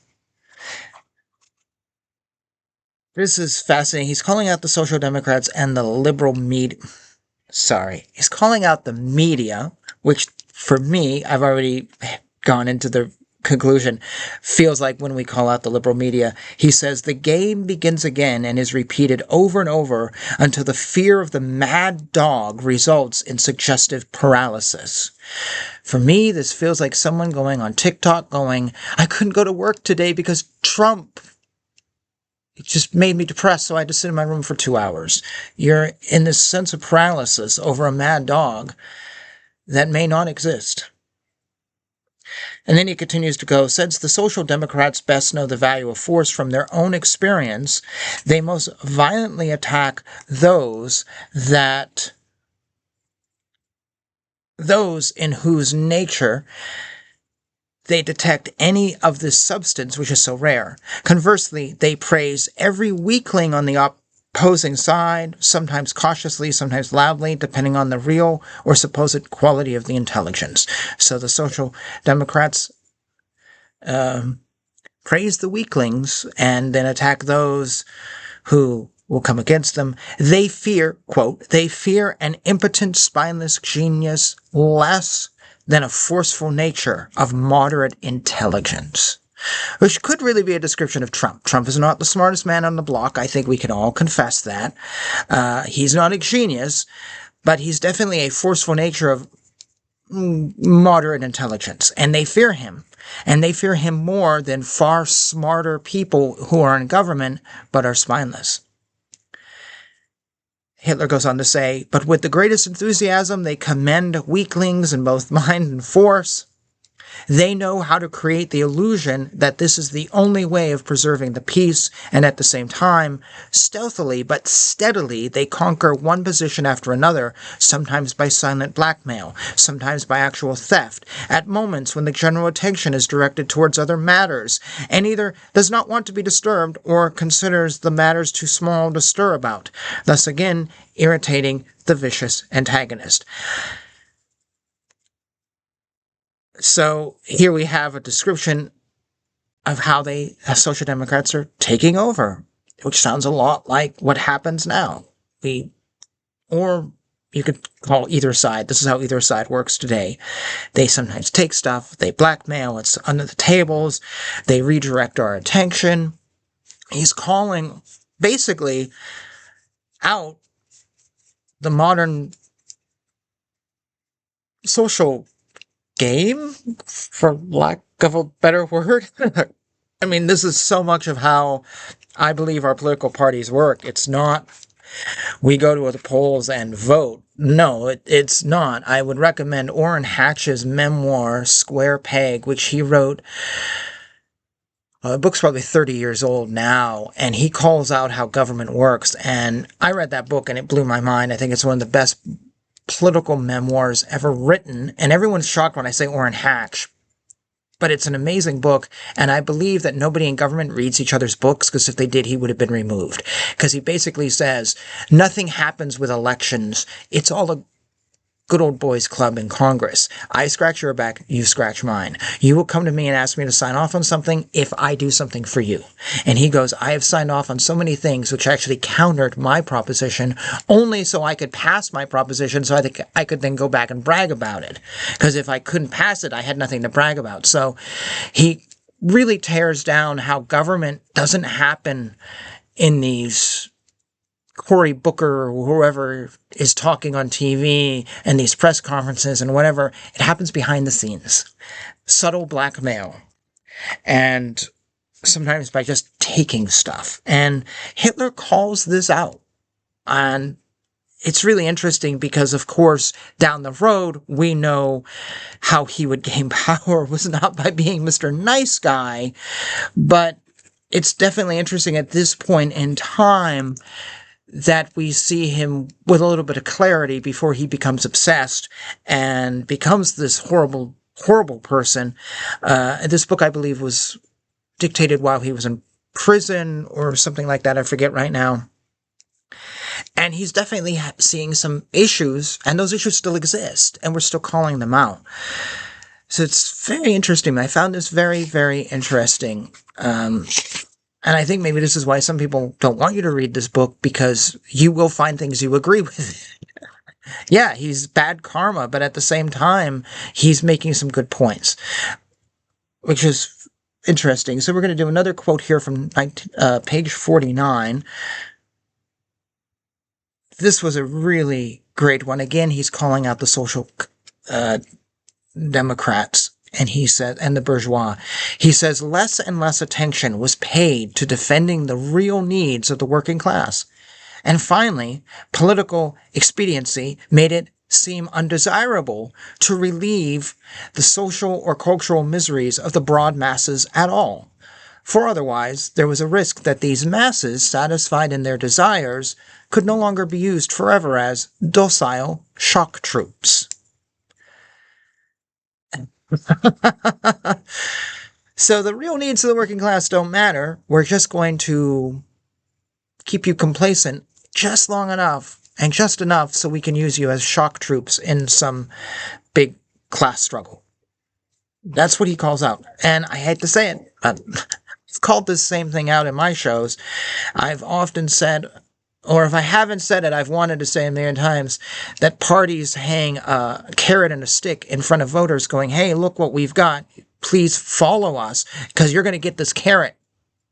This is fascinating. He's calling out the social democrats and the liberal media. He's calling out the media, which for me, I've already gone into the conclusion feels like when we call out the liberal media. He says, the game begins again and is repeated over and over until the fear of the mad dog results in suggestive paralysis. For me, this feels like someone going on TikTok going, I couldn't go to work today because Trump. It just made me depressed, so I had to sit in my room for 2 hours. You're in this sense of paralysis over a mad dog that may not exist. And then he continues to go, since the social democrats best know the value of force from their own experience, they most violently attack those in whose nature they detect any of this substance which is so rare. Conversely, they praise every weakling on the opposing side, sometimes cautiously, sometimes loudly, depending on the real or supposed quality of the intelligence. So the social democrats praise the weaklings and then attack those who will come against them. They fear, quote, they fear an impotent, spineless genius less than a forceful nature of moderate intelligence. Which could really be a description of Trump. Trump is not the smartest man on the block. I think we can all confess that. He's not a genius, but he's definitely a forceful nature of moderate intelligence. And they fear him. And they fear him more than far smarter people who are in government but are spineless. Hitler goes on to say, but with the greatest enthusiasm, they commend weaklings in both mind and force. They know how to create the illusion that this is the only way of preserving the peace, and at the same time, stealthily but steadily, they conquer one position after another, sometimes by silent blackmail, sometimes by actual theft, at moments when the general attention is directed towards other matters, and either does not want to be disturbed or considers the matters too small to stir about, thus again irritating the vicious antagonist. So here we have a description of how Social Democrats are taking over, which sounds a lot like what happens now. Or you could call either side. This is how either side works today. They sometimes take stuff, they blackmail, it's under the tables, they redirect our attention. He's calling basically out the modern social game, for lack of a better word. I mean, this is so much of how I believe our political parties work. It's not we go to the polls and vote. No, it's not. I would recommend Orrin Hatch's memoir, Square Peg, which he wrote. The book's probably 30 years old now, and he calls out how government works. And I read that book, and it blew my mind. I think it's one of the best political memoirs ever written, and everyone's shocked when I say Orrin Hatch, but it's an amazing book, and I believe that nobody in government reads each other's books, because if they did, he would have been removed, because he basically says nothing happens with elections. It's all a good old boys club in Congress. I scratch your back, you scratch mine. You will come to me and ask me to sign off on something if I do something for you. And he goes, I have signed off on so many things which actually countered my proposition only so I could pass my proposition so I could then go back and brag about it. Because if I couldn't pass it, I had nothing to brag about. So he really tears down how government doesn't happen in these Cory Booker or whoever is talking on TV and these press conferences and whatever. It happens behind the scenes. Subtle blackmail. And sometimes by just taking stuff. And Hitler calls this out. And it's really interesting because, of course, down the road, we know how he would gain power was not by being Mr. Nice Guy. But it's definitely interesting at this point in time that we see him with a little bit of clarity before he becomes obsessed and becomes this horrible, horrible person. This book, I believe, was dictated while he was in prison or something like that. I forget right now. And he's definitely seeing some issues, and those issues still exist, and we're still calling them out. So it's very interesting. I found this very, very interesting. And I think maybe this is why some people don't want you to read this book, because you will find things you agree with. Yeah, he's bad karma, but at the same time, he's making some good points. which is interesting. So we're going to do another quote here from page 49. This was a really great one. Again, he's calling out the social Democrats, and he said, and the bourgeois. He says less and less attention was paid to defending the real needs of the working class. And finally, political expediency made it seem undesirable to relieve the social or cultural miseries of the broad masses at all. For otherwise, there was a risk that these masses, satisfied in their desires, could no longer be used forever as docile shock troops. So the real needs of the working class don't matter. We're just going to keep you complacent just long enough and just enough so we can use you as shock troops in some big class struggle. That's what he calls out. And I hate to say it, I've called this same thing out in my shows. I've often said, or if I haven't said it, I've wanted to say a million times, that parties hang a carrot and a stick in front of voters going, hey, look what we've got. Please follow us because you're going to get this carrot.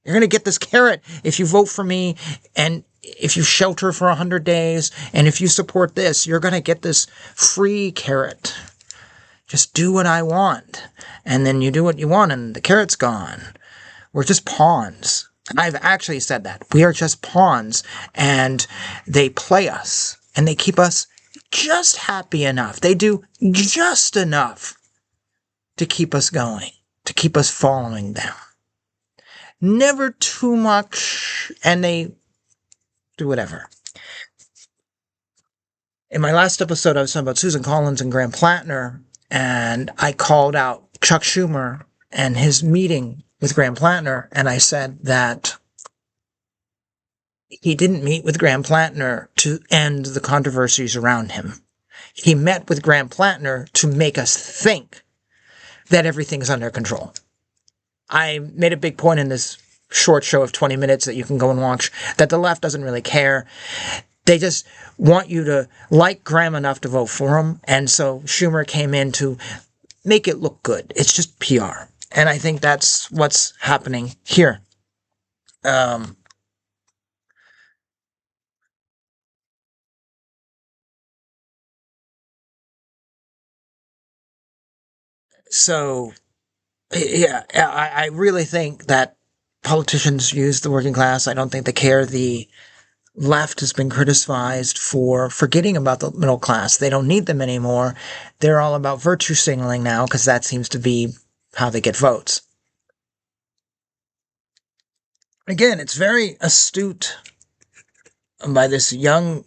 You're going to get this carrot if you vote for me, and if you shelter for 100 days, and if you support this, you're going to get this free carrot. Just do what I want. And then you do what you want, and the carrot's gone. We're just pawns. And I've actually said that. We are just pawns, and they play us, and they keep us just happy enough. They do just enough to keep us going, to keep us following them. Never too much, and they do whatever. In my last episode, I was talking about Susan Collins and Graham Plattner, and I called out Chuck Schumer and his meeting with Graham Plattner, and I said that he didn't meet with Graham Plattner to end the controversies around him. He met with Graham Plattner to make us think that everything's under control. I made a big point in this short show of 20 minutes that you can go and watch that the left doesn't really care. They just want you to like Graham enough to vote for him. And so Schumer came in to make it look good. It's just PR. And I think that's what's happening here. So, yeah, I really think that politicians use the working class. I don't think they care. The left has been criticized for forgetting about the middle class. They don't need them anymore. They're all about virtue signaling now because that seems to be how they get votes. Again, it's very astute by this young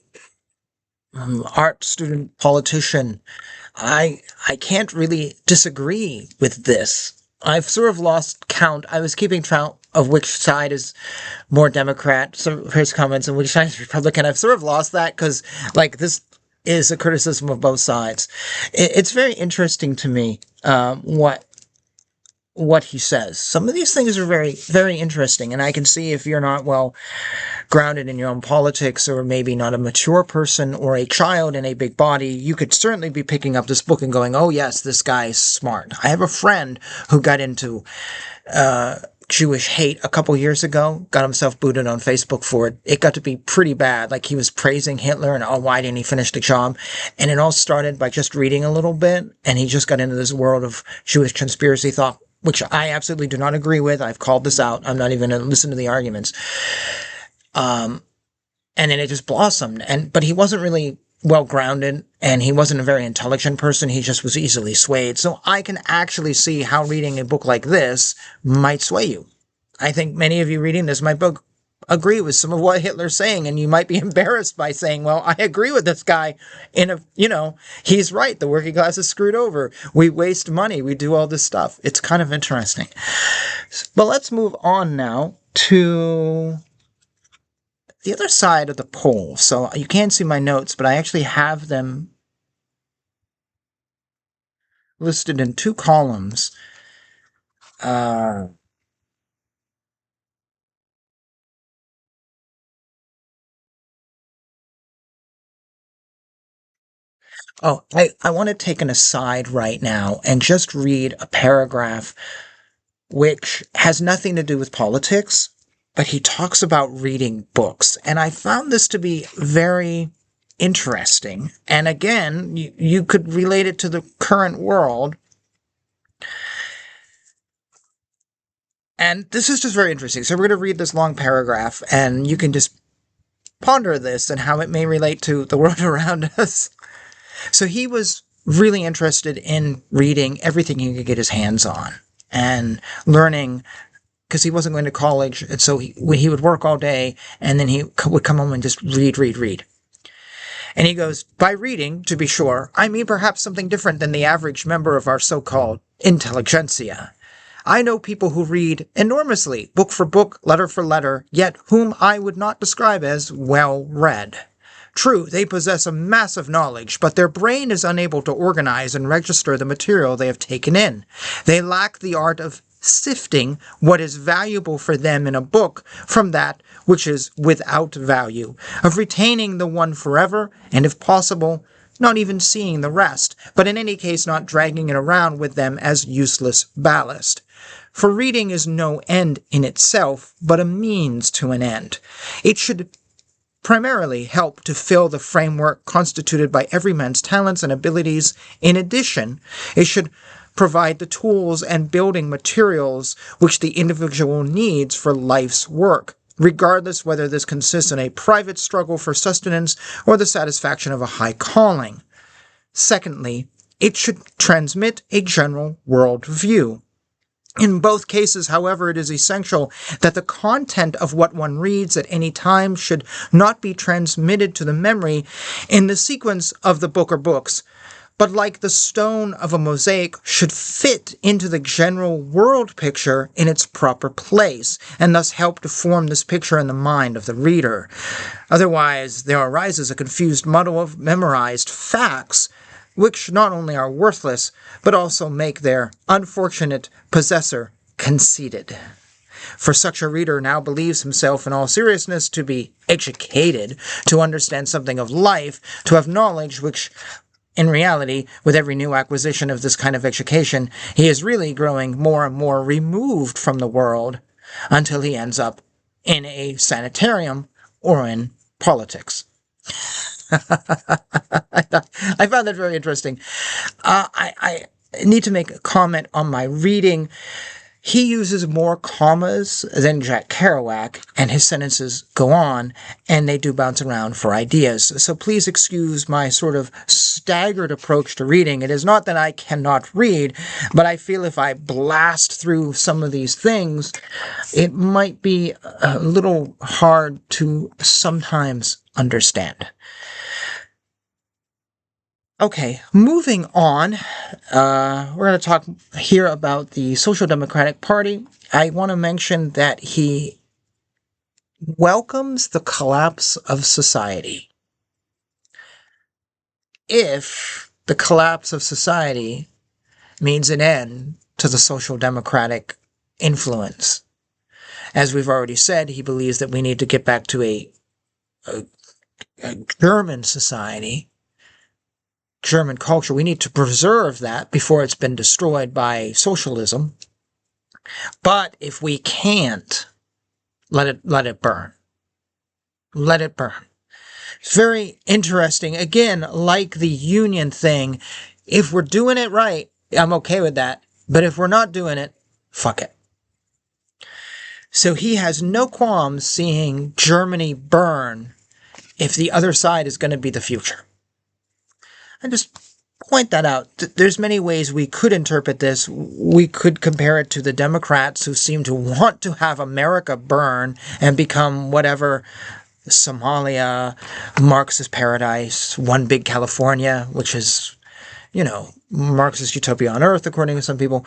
art student politician. I can't really disagree with this. I've sort of lost count. I was keeping count of which side is more Democrat, some of his comments, and which side is Republican. I've sort of lost that because, like, this is a criticism of both sides. It's very interesting to me what he says. Some of these things are very, very interesting, and I can see if you're not well grounded in your own politics, or maybe not a mature person or a child in a big body, you could certainly be picking up this book and going, oh yes, this guy's smart. I have a friend who got into Jewish hate a couple years ago, got himself booted on Facebook for it. It got to be pretty bad. Like, he was praising Hitler and, oh, why didn't he finish the job? And it all started by just reading a little bit, and he just got into this world of Jewish conspiracy thought, which I absolutely do not agree with. I've called this out. I'm not even going to listen to the arguments. And then it just blossomed. But he wasn't really well grounded, and he wasn't a very intelligent person. He just was easily swayed. So I can actually see how reading a book like this might sway you. I think many of you reading this might agree with some of what Hitler's saying, and you might be embarrassed by saying, well, I agree with this guy he's right. The working class is screwed over. We waste money. We do all this stuff. It's kind of interesting. But let's move on now to the other side of the poll. So you can't see my notes, but I actually have them listed in two columns. I want to take an aside right now and just read a paragraph which has nothing to do with politics, but he talks about reading books. And I found this to be very interesting. And again, you could relate it to the current world. And this is just very interesting. So we're going to read this long paragraph, and you can just ponder this and how it may relate to the world around us. So he was really interested in reading everything he could get his hands on and learning, because he wasn't going to college. And so he would work all day, and then he would come home and just read. And he goes, by reading, to be sure, I mean perhaps something different than the average member of our so-called intelligentsia. I know people who read enormously, book for book, letter for letter, yet whom I would not describe as well-read. True, they possess a massive knowledge, but their brain is unable to organize and register the material they have taken in. They lack the art of sifting what is valuable for them in a book from that which is without value, of retaining the one forever, and if possible, not even seeing the rest, but in any case not dragging it around with them as useless ballast. For reading is no end in itself, but a means to an end. It should primarily help to fill the framework constituted by every man's talents and abilities. In addition, it should provide the tools and building materials which the individual needs for life's work, regardless whether this consists in a private struggle for sustenance or the satisfaction of a high calling. Secondly, it should transmit a general world view. In both cases, however, it is essential that the content of what one reads at any time should not be transmitted to the memory in the sequence of the book or books, but like the stone of a mosaic should fit into the general world picture in its proper place, and thus help to form this picture in the mind of the reader. Otherwise, there arises a confused muddle of memorized facts, which not only are worthless, but also make their unfortunate possessor conceited. For such a reader now believes himself in all seriousness to be educated, to understand something of life, to have knowledge which, in reality, with every new acquisition of this kind of education, he is really growing more and more removed from the world until he ends up in a sanitarium or in politics. I found that very interesting. I need to make a comment on my reading. He uses more commas than Jack Kerouac, and his sentences go on, and they do bounce around for ideas. So please excuse my sort of staggered approach to reading. It is not that I cannot read, but I feel if I blast through some of these things, it might be a little hard to sometimes understand. Okay, moving on, we're going to talk here about the Social Democratic Party. I want to mention that he welcomes the collapse of society. If the collapse of society means an end to the Social Democratic influence. As we've already said, he believes that we need to get back to a German society, German culture. We need to preserve that before it's been destroyed by socialism. But if we can't, let it burn. Let it burn. It's very interesting. Again, like the union thing, if we're doing it right, I'm okay with that. But if we're not doing it, fuck it. So he has no qualms seeing Germany burn if the other side is going to be the future. I just point that out. There's many ways we could interpret this. We could compare it to the Democrats who seem to want to have America burn and become whatever, Somalia, Marxist paradise, one big California, which is, Marxist utopia on earth, according to some people.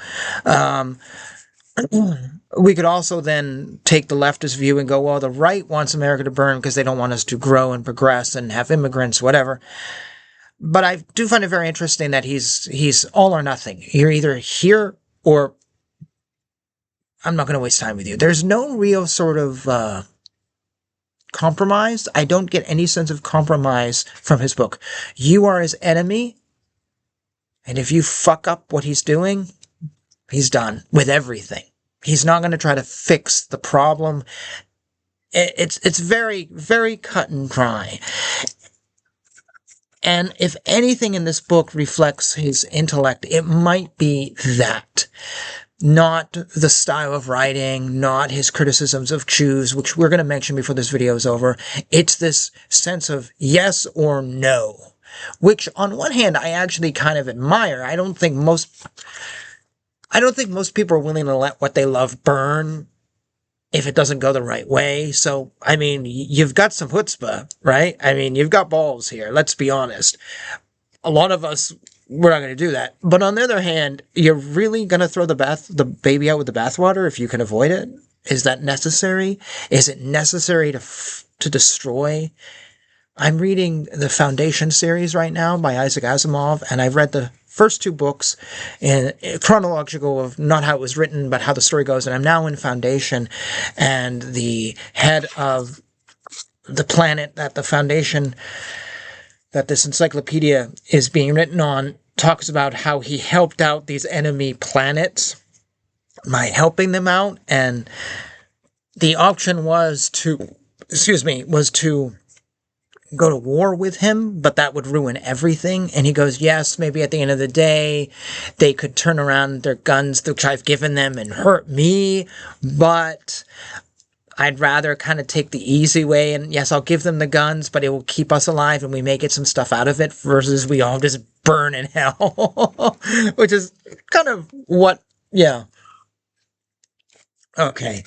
We could also then take the leftist view and go, well, the right wants America to burn because they don't want us to grow and progress and have immigrants, whatever. But I do find it very interesting that he's all or nothing. You're either here or I'm not going to waste time with you. There's no real sort of compromise. I don't get any sense of compromise from his book. You are his enemy, and if you fuck up what he's doing, he's done with everything. He's not going to try to fix the problem. It's very, very cut and dry. And if anything in this book reflects his intellect, it might be that. Not the style of writing, not his criticisms of Jews, which we're going to mention before this video is over. It's this sense of yes or no, which on one hand, I actually kind of admire. I don't think most people are willing to let what they love burn if it doesn't go the right way. So, I mean, you've got some chutzpah, right? I mean, you've got balls here. Let's be honest. A lot of us, we're not going to do that. But on the other hand, you're really going to throw the baby out with the bathwater if you can avoid it? Is that necessary? Is it necessary to destroy? I'm reading the Foundation series right now by Isaac Asimov, and I've read the first two books in chronological of not how it was written, but how the story goes. And I'm now in Foundation, and the head of the planet that the Foundation, that this encyclopedia is being written on, talks about how he helped out these enemy planets by helping them out. And the option was to go to war with him, but that would ruin everything. And he goes, yes, maybe at the end of the day, they could turn around their guns, which I've given them, and hurt me, but I'd rather kind of take the easy way. And yes, I'll give them the guns, but it will keep us alive and we may get some stuff out of it versus we all just burn in hell, which is kind of what, yeah. Okay.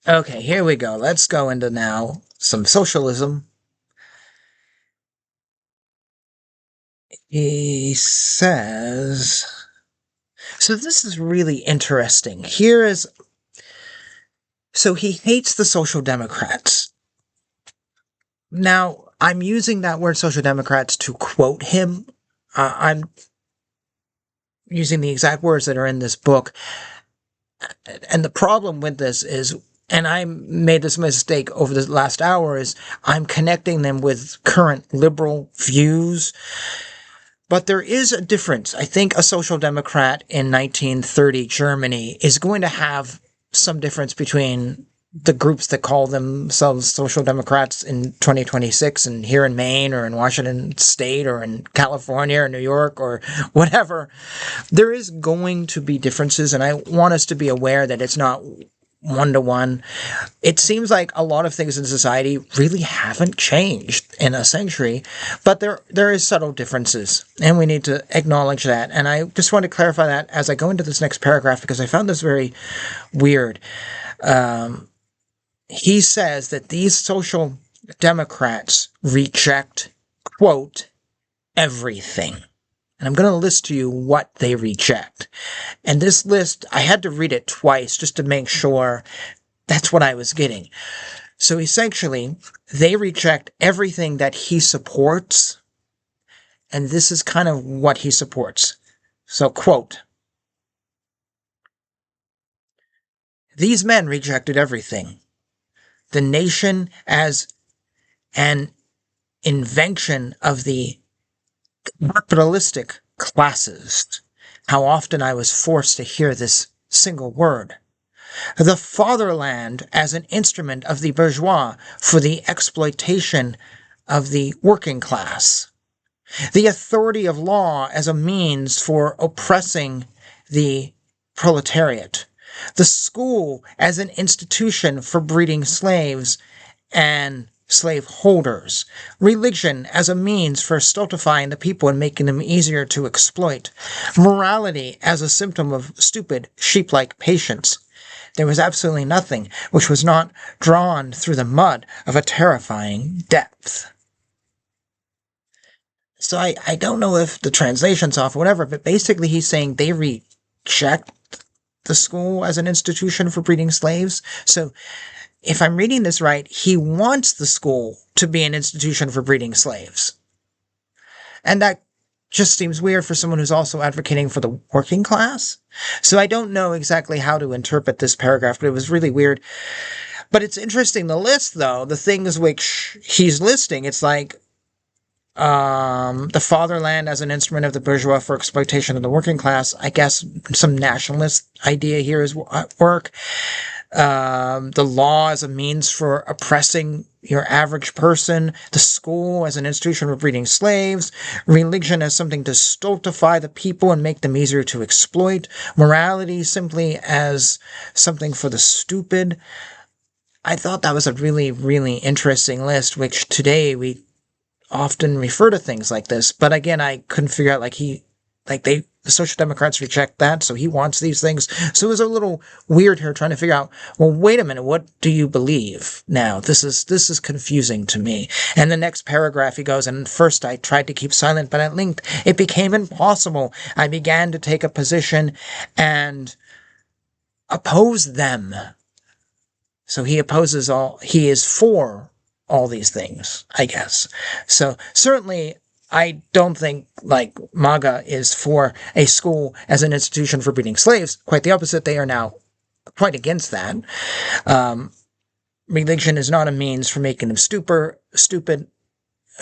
Okay, here we go. Let's go into now some socialism. He says, so this is really interesting. So he hates the Social Democrats. Now, I'm using that word Social Democrats to quote him. I'm using the exact words that are in this book. And the problem with this is, and I made this mistake over the last hour, is I'm connecting them with current liberal views. But there is a difference. I think a Social Democrat in 1930 Germany is going to have some difference between the groups that call themselves Social Democrats in 2026 and here in Maine or in Washington State or in California or New York or whatever. There is going to be differences, and I want us to be aware that it's not one-to-one. It seems like a lot of things in society really haven't changed in a century, but there is subtle differences, and we need to acknowledge that. And I just want to clarify that as I go into this next paragraph, because I found this very weird. He says that these Social Democrats reject, quote, everything. And I'm going to list to you what they reject. And this list, I had to read it twice just to make sure that's what I was getting. So essentially, they reject everything that he supports. And this is kind of what he supports. So, quote, these men rejected everything. The nation as an invention of the capitalistic classes. How often I was forced to hear this single word. The fatherland as an instrument of the bourgeois for the exploitation of the working class. The authority of law as a means for oppressing the proletariat. The school as an institution for breeding slaves and slave holders. Religion as a means for stultifying the people and making them easier to exploit. Morality as a symptom of stupid, sheep-like patience. There was absolutely nothing which was not drawn through the mud of a terrifying depth. So I don't know if the translation's off or whatever, but basically he's saying they reject the school as an institution for breeding slaves. So if I'm reading this right, he wants the school to be an institution for breeding slaves. And that just seems weird for someone who's also advocating for the working class. So I don't know exactly how to interpret this paragraph, but it was really weird. But it's interesting, the list, though, the things which he's listing, it's like The fatherland as an instrument of the bourgeois for exploitation of the working class. I guess some nationalist idea here is at work. The law as a means for oppressing your average person, the school as an institution for breeding slaves, religion as something to stultify the people and make them easier to exploit, morality simply as something for the stupid. I thought that was a really, really interesting list, which today we often refer to things like this. But again, I couldn't figure out, the Social Democrats reject that, so he wants these things. So it was a little weird here trying to figure out, well, wait a minute, what do you believe now? This is confusing to me. And the next paragraph he goes, and first I tried to keep silent, but at length it became impossible. I began to take a position and oppose them. So he is for all these things, I guess. So certainly I don't think, MAGA is for a school as an institution for breeding slaves. Quite the opposite. They are now quite against that. Religion is not a means for making them stupid.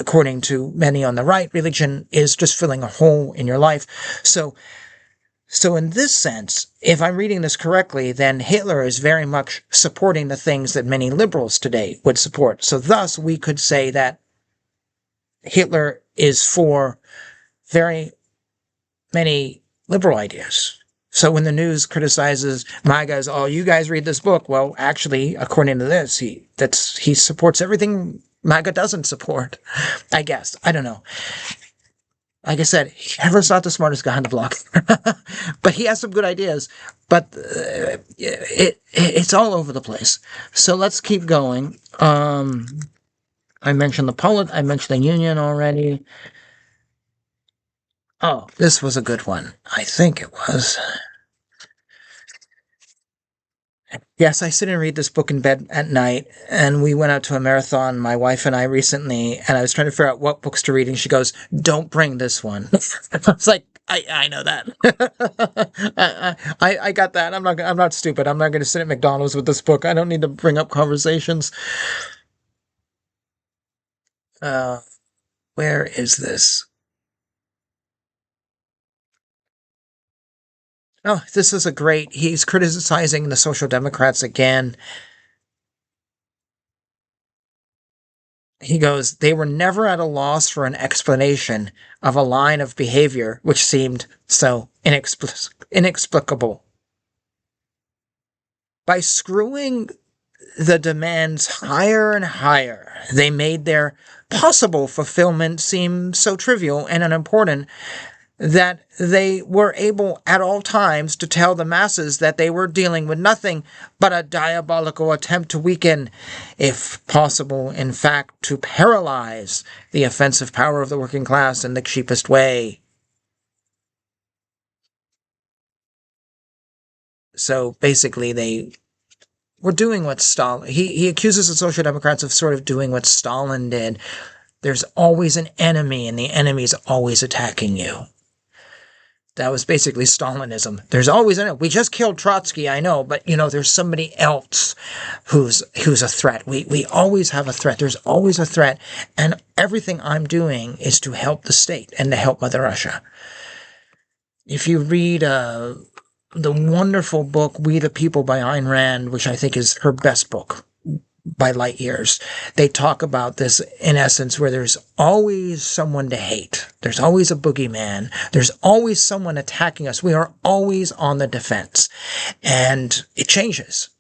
According to many on the right, religion is just filling a hole in your life. So in this sense, if I'm reading this correctly, then Hitler is very much supporting the things that many liberals today would support. So thus, we could say that Hitler is for very many liberal ideas. So when the news criticizes MAGA as, oh, you guys read this book, well, actually, according to this, he supports everything MAGA doesn't support, I guess. I don't know. Like I said, Hitler's not the smartest guy on the block, but he has some good ideas. But it's all over the place. So let's keep going. I mentioned I mentioned the union already. Oh, this was a good one. I think it was. Yes, I sit and read this book in bed at night, and we went out to a marathon, my wife and I, recently, and I was trying to figure out what books to read, and she goes, don't bring this one. I was like, I know that. I got that. I'm not stupid. I'm not going to sit at McDonald's with this book. I don't need to bring up conversations. Where is this? Oh, this is he's criticizing the Social Democrats again. He goes, they were never at a loss for an explanation of a line of behavior which seemed so inexplicable. By screwing the demands higher and higher, they made their possible fulfillment seem so trivial and unimportant that they were able at all times to tell the masses that they were dealing with nothing but a diabolical attempt to weaken, if possible, in fact, to paralyze the offensive power of the working class in the cheapest way. So basically, they were doing what Stalin... He accuses the Social Democrats of sort of doing what Stalin did. There's always an enemy, and the enemy's always attacking you. That was basically Stalinism. There's always we just killed Trotsky, I know, but there's somebody else who's a threat. We always have a threat. There's always a threat, and everything I'm doing is to help the state and to help Mother Russia. If you read the wonderful book We the People by Ayn Rand, which I think is her best book by light years, they talk about this in essence, where there's always someone to hate. There's always a boogeyman. There's always someone attacking us. We are always on the defense. And it changes.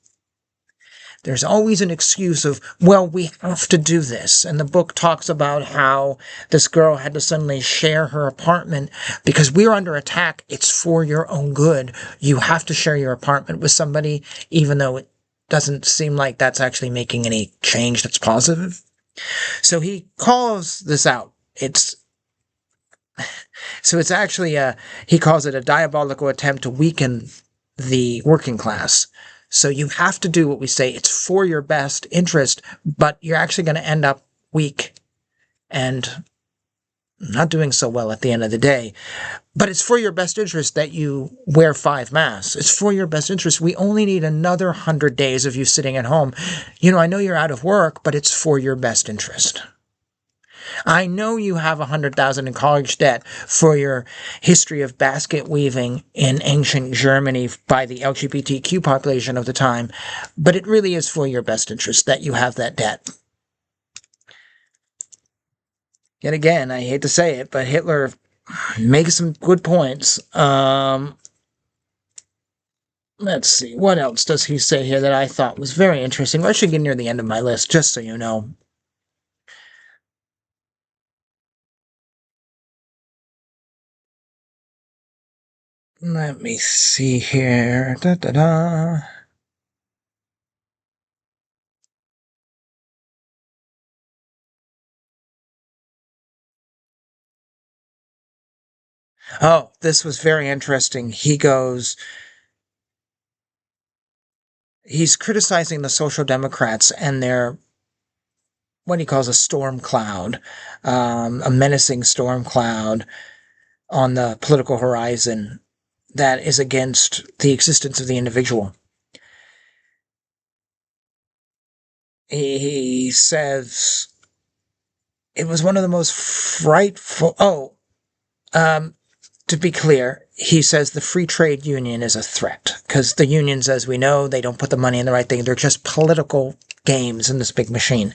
There's always an excuse of, well, we have to do this. And the book talks about how this girl had to suddenly share her apartment because we're under attack. It's for your own good. You have to share your apartment with somebody, even though it doesn't seem like that's actually making any change that's positive. So he calls this out. It's actually he calls it a diabolical attempt to weaken the working class. So you have to do what we say. It's for your best interest, but you're actually going to end up weak and not doing so well at the end of the day. But it's for your best interest that you wear 5 masks. It's for your best interest. We only need another 100 days of you sitting at home. I know you're out of work, but it's for your best interest. I know you have $100,000 in college debt for your history of basket weaving in ancient Germany by the LGBTQ population of the time, but it really is for your best interest that you have that debt. Yet again, I hate to say it, but Hitler makes some good points. Let's see, what else does he say here that I thought was very interesting? I should get near the end of my list, just so you know. Let me see here. Da, da, da. Oh, this was very interesting. He's criticizing the Social Democrats and their, what he calls a storm cloud, a menacing storm cloud on the political horizon that is against the existence of the individual. He says it was one of the most frightful. To be clear, he says the free trade union is a threat because the unions, as we know, they don't put the money in the right thing. They're just political games in this big machine.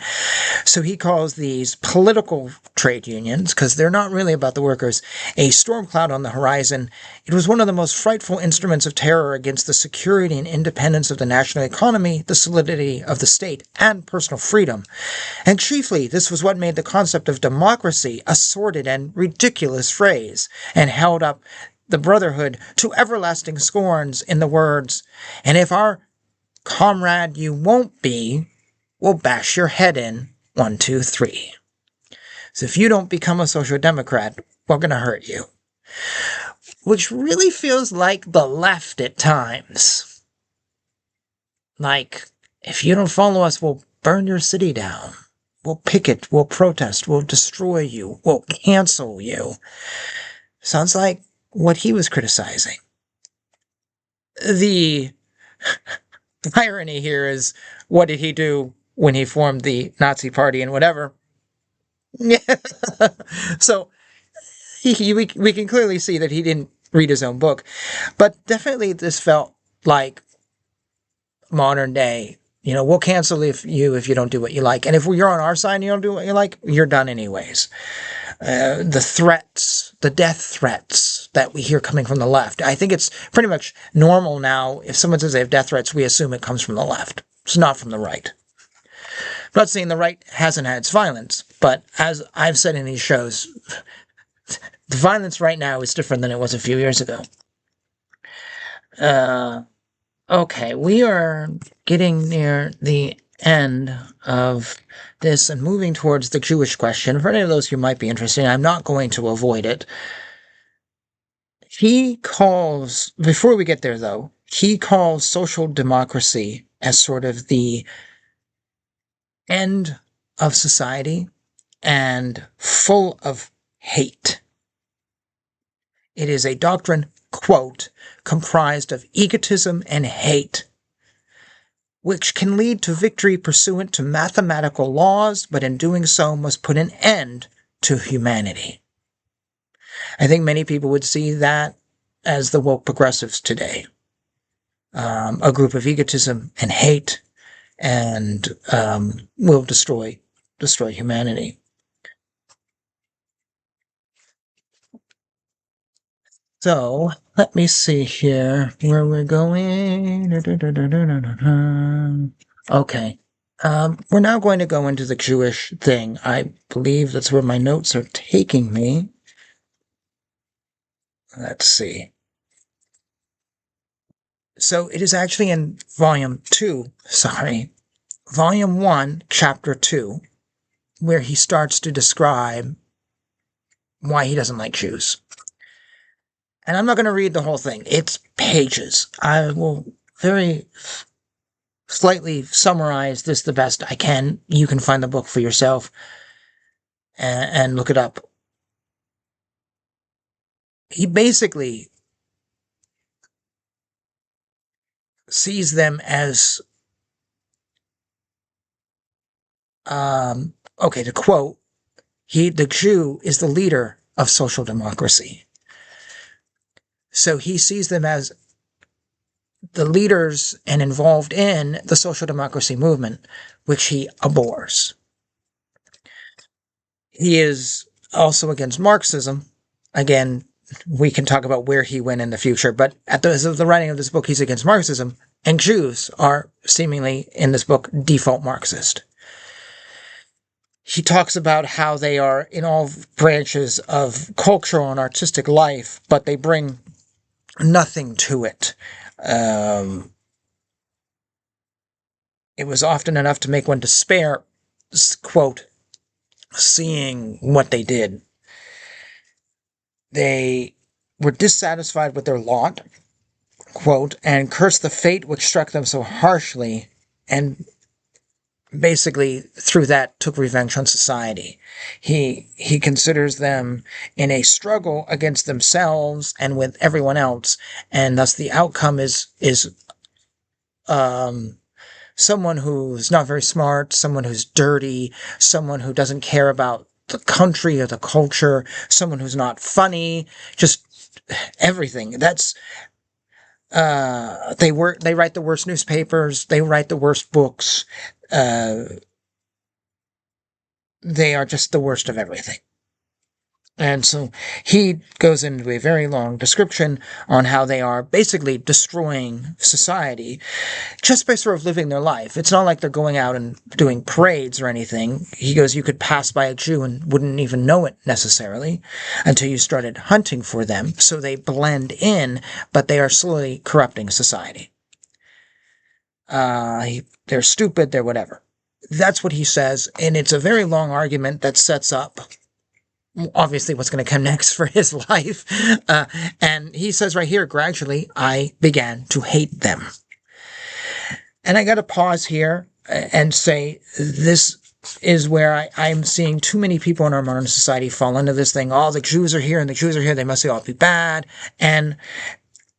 So he calls these political trade unions, because they're not really about the workers, a storm cloud on the horizon. It was one of the most frightful instruments of terror against the security and independence of the national economy, the solidity of the state, and personal freedom. And chiefly, this was what made the concept of democracy a sordid and ridiculous phrase, and held up the brotherhood to everlasting scorns in the words, "And if our comrade you won't be, we'll bash your head in 1, 2, 3. So if you don't become a social democrat, we're going to hurt you." Which really feels like the left at times. Like, if you don't follow us, we'll burn your city down. We'll picket, we'll protest, we'll destroy you, we'll cancel you. Sounds like what he was criticizing. The irony here is, what did he do when he formed the Nazi Party and whatever? So we can clearly see that he didn't read his own book. But definitely this felt like modern day. We'll cancel you if you don't do what you like. And if you're on our side and you don't do what you like, you're done anyways. The threats, the death threats that we hear coming from the left. I think it's pretty much normal now. If someone says they have death threats, we assume it comes from the left. It's not from the right. I'm not saying the right hasn't had its violence, but as I've said in these shows, the violence right now is different than it was a few years ago. Okay, we are getting near the end of this and moving towards the Jewish question. For any of those who might be interested, I'm not going to avoid it. He calls, before we get there though, he calls social democracy as sort of the end of society and full of hate. It is a doctrine, quote, comprised of egotism and hate, which can lead to victory pursuant to mathematical laws, but in doing so must put an end to humanity. I think many people would see that as the woke progressives today. A group of egotism and hate, and will destroy humanity. So, let me see here where we're going. Okay. We're now going to go into the Jewish thing. I believe that's where my notes are taking me. Let's see. So, it is actually in volume 1, chapter 2, where he starts to describe why he doesn't like Jews. And I'm not going to read the whole thing. It's pages. I will very slightly summarize this the best I can. You can find the book for yourself and look it up. He basically sees them as, to quote, The Jew is the leader of social democracy. So he sees them as the leaders and involved in the social democracy movement, which he abhors. He is also against Marxism. Again, we can talk about where he went in the future, but at the writing of this book, he's against Marxism, and Jews are seemingly, in this book, default Marxist. He talks about how they are in all branches of cultural and artistic life, but they bring nothing to it. It was often enough to make one despair, quote, seeing what they did. They were dissatisfied with their lot, quote, and cursed the fate which struck them so harshly, and basically through that took revenge on society. He considers them in a struggle against themselves and with everyone else, and thus the outcome is someone who's not very smart, someone who's dirty, someone who doesn't care about the country or the culture, someone who's not funny, just everything. That's they write the worst newspapers, they write the worst books. They are just the worst of everything. And so he goes into a very long description on how they are basically destroying society just by sort of living their life. It's not like they're going out and doing parades or anything. He goes, you could pass by a Jew and wouldn't even know it necessarily until you started hunting for them. So they blend in, but they are slowly corrupting society. They're stupid, they're whatever. That's what he says, and it's a very long argument that sets up obviously what's going to come next for his life. And he says right here, gradually, I began to hate them. And I got to pause here and say this is where I'm seeing too many people in our modern society fall into this thing. Oh, the Jews are here and the Jews are here. They must all be bad. And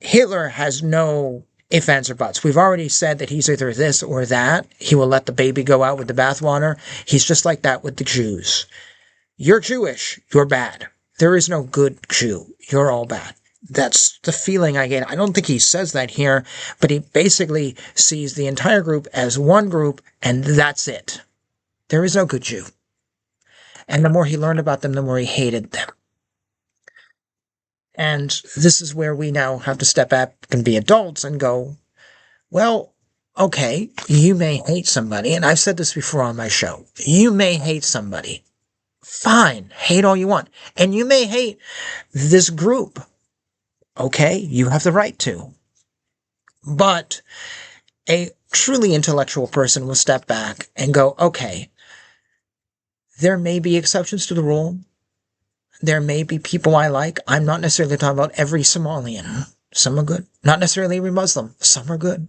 Hitler has no ifs, ands, or buts. We've already said that he's either this or that. He will let the baby go out with the bathwater. He's just like that with the Jews. You're Jewish, you're bad. There is no good Jew. You're all bad. That's the feeling I get. I don't think he says that here, but he basically sees the entire group as one group, and that's it. There is no good Jew. And the more he learned about them, the more he hated them. And this is where we now have to step back and be adults and go, well, okay, you may hate somebody, and I've said this before on my show. You may hate somebody. Fine, hate all you want. And you may hate this group. Okay, you have the right to. But a truly intellectual person will step back and go, okay, there may be exceptions to the rule. There may be people I like. I'm not necessarily talking about every Somalian. Some are good. Not necessarily every Muslim. Some are good.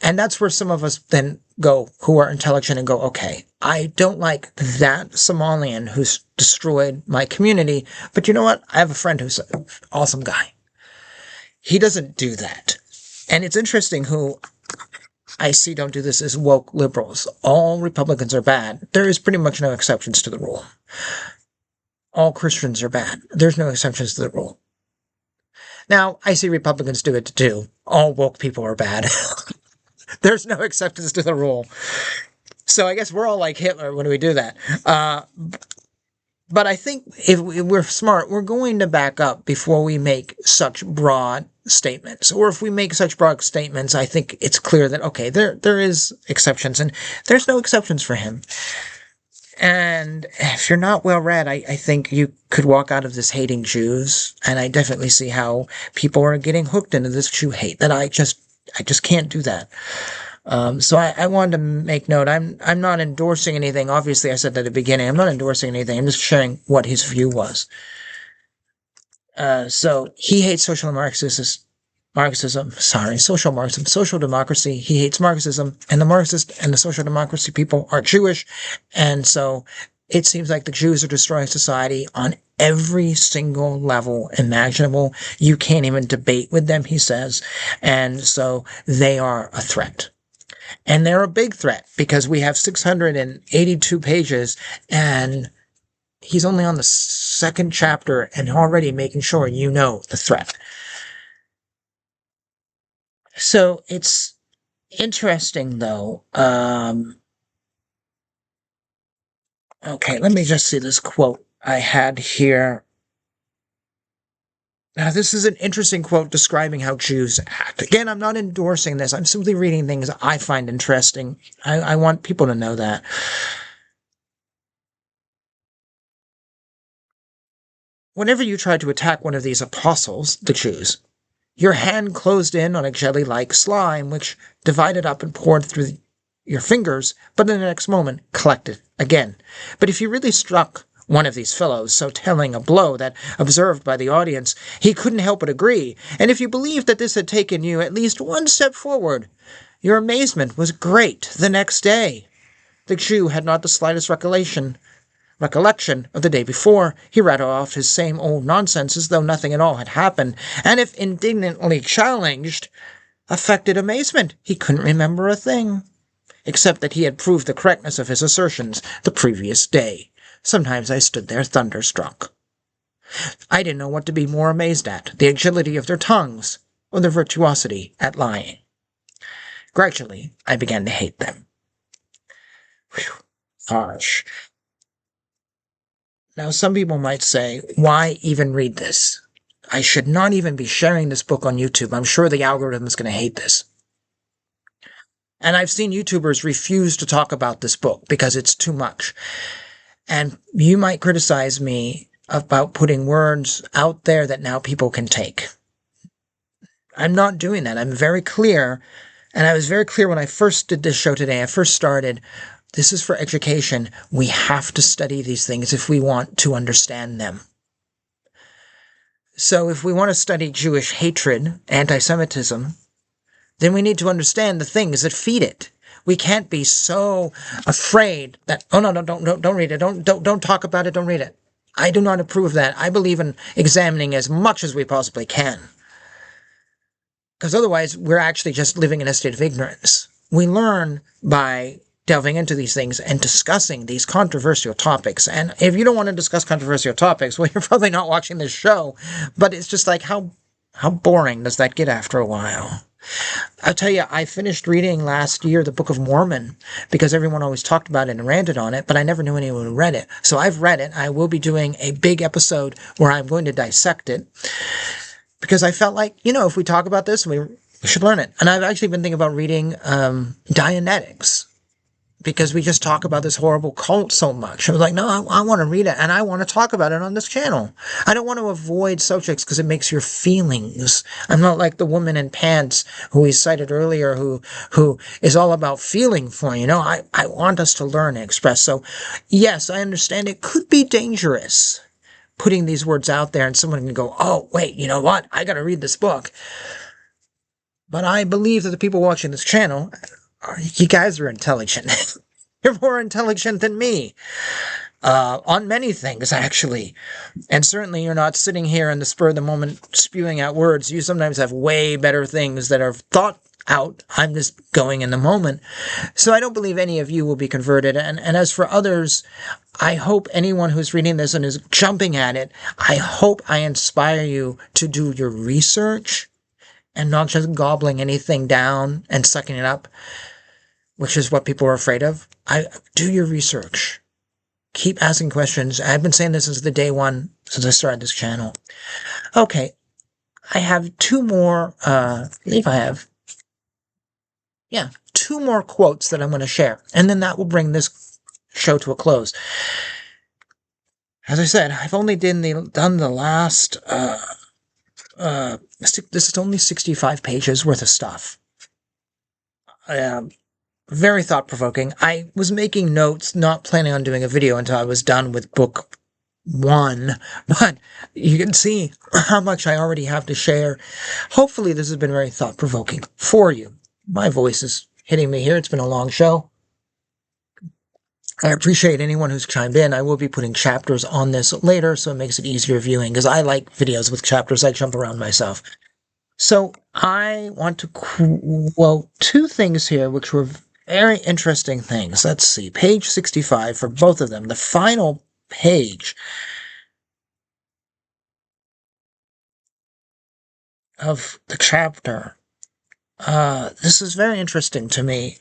And that's where some of us then go, who are intelligent, and go, okay, I don't like that Somalian who's destroyed my community, but you know what? I have a friend who's an awesome guy. He doesn't do that. And it's interesting who I see don't do this as woke liberals. All Republicans are bad. There is pretty much no exceptions to the rule. All Christians are bad. There's no exceptions to the rule. Now, I see Republicans do it too. All woke people are bad. There's no exceptions to the rule. So I guess we're all like Hitler when we do that. But I think if we're smart, we're going to back up before we make such broad statements. Or if we make such broad statements, I think it's clear that, okay, there is exceptions, and there's no exceptions for him. And if you're not well read, I think you could walk out of this hating Jews, and I definitely see how people are getting hooked into this Jew hate, that I just can't do that. So I wanted to make note. I'm not endorsing anything. Obviously, I said that at the beginning. I'm not endorsing anything. I'm just sharing what his view was. So he hates social democracy. He hates Marxism, and the Marxist and the social democracy people are Jewish, and so it seems like the Jews are destroying society on every single level imaginable. You can't even debate with them, he says, and so they are a threat. And they're a big threat because we have 682 pages, and he's only on the second chapter and already making sure you know the threat. So it's interesting, though. Okay, let me just see this quote I had here. Now, this is an interesting quote describing how Jews act. Again, I'm not endorsing this. I'm simply reading things I find interesting. I want people to know that. Whenever you try to attack one of these apostles, the Jews, your hand closed in on a jelly-like slime which divided up and poured through your fingers, but in the next moment collected again. But if you really struck one of these fellows so telling a blow that, observed by the audience, he couldn't help but agree, and if you believed that this had taken you at least one step forward, your amazement was great the next day. The Jew had not the slightest recollection of the day before. He rattled off his same old nonsense as though nothing at all had happened, and if indignantly challenged, affected amazement. He couldn't remember a thing, except that he had proved the correctness of his assertions the previous day. Sometimes I stood there thunderstruck. I didn't know what to be more amazed at, the agility of their tongues, or their virtuosity at lying. Gradually, I began to hate them. Whew, harsh. Now, some people might say, why even read this? I should not even be sharing this book on YouTube. I'm sure the algorithm is going to hate this. And I've seen YouTubers refuse to talk about this book because it's too much. And you might criticize me about putting words out there that now people can take. I'm not doing that. I'm very clear. And I was very clear when I first did this show today. I first started, this is for education. We have to study these things if we want to understand them. So if we want to study Jewish hatred, anti-Semitism, then we need to understand the things that feed it. We can't be so afraid that, oh, no, don't read it. Don't talk about it. Don't read it. I do not approve of that. I believe in examining as much as we possibly can. Because otherwise, we're actually just living in a state of ignorance. We learn by delving into these things and discussing these controversial topics. And if you don't want to discuss controversial topics, well, you're probably not watching this show. But it's just like, how boring does that get after a while? I'll tell you, I finished reading last year the Book of Mormon because everyone always talked about it and ranted on it, but I never knew anyone who read it. So I've read it. I will be doing a big episode where I'm going to dissect it because I felt like, if we talk about this, we should learn it. And I've actually been thinking about reading Dianetics because we just talk about this horrible cult so much. I was like, no, I want to read it, and I want to talk about it on this channel. I don't want to avoid subjects because it makes your feelings. I'm not like the woman in pants who we cited earlier who is all about feeling for you. I want us to learn and express. So, yes, I understand it could be dangerous putting these words out there, and someone can go, oh, wait, you know what? I got to read this book. But I believe that the people watching this channel, you guys are intelligent. You're more intelligent than me. On many things, actually. And certainly you're not sitting here in the spur of the moment spewing out words. You sometimes have way better things that are thought out. I'm just going in the moment. So I don't believe any of you will be converted. And as for others, I hope anyone who's reading this and is jumping at it, I hope I inspire you to do your research and not just gobbling anything down and sucking it up, which is what people are afraid of. Do your research. Keep asking questions. I've been saying this since the day one, since I started this channel. Okay, I have two more, two more quotes that I'm going to share, and then that will bring this show to a close. As I said, I've only done the last, this is only 65 pages worth of stuff. Very thought-provoking. I was making notes, not planning on doing a video until I was done with book 1, but you can see how much I already have to share. Hopefully this has been very thought-provoking for you. My voice is hitting me here. It's been a long show. I appreciate anyone who's chimed in. I will be putting chapters on this later, so it makes it easier viewing, because I like videos with chapters. I jump around myself. So I want to quote two things here, which were very interesting things. Let's see, page 65 for both of them. The final page of the chapter. This is very interesting to me.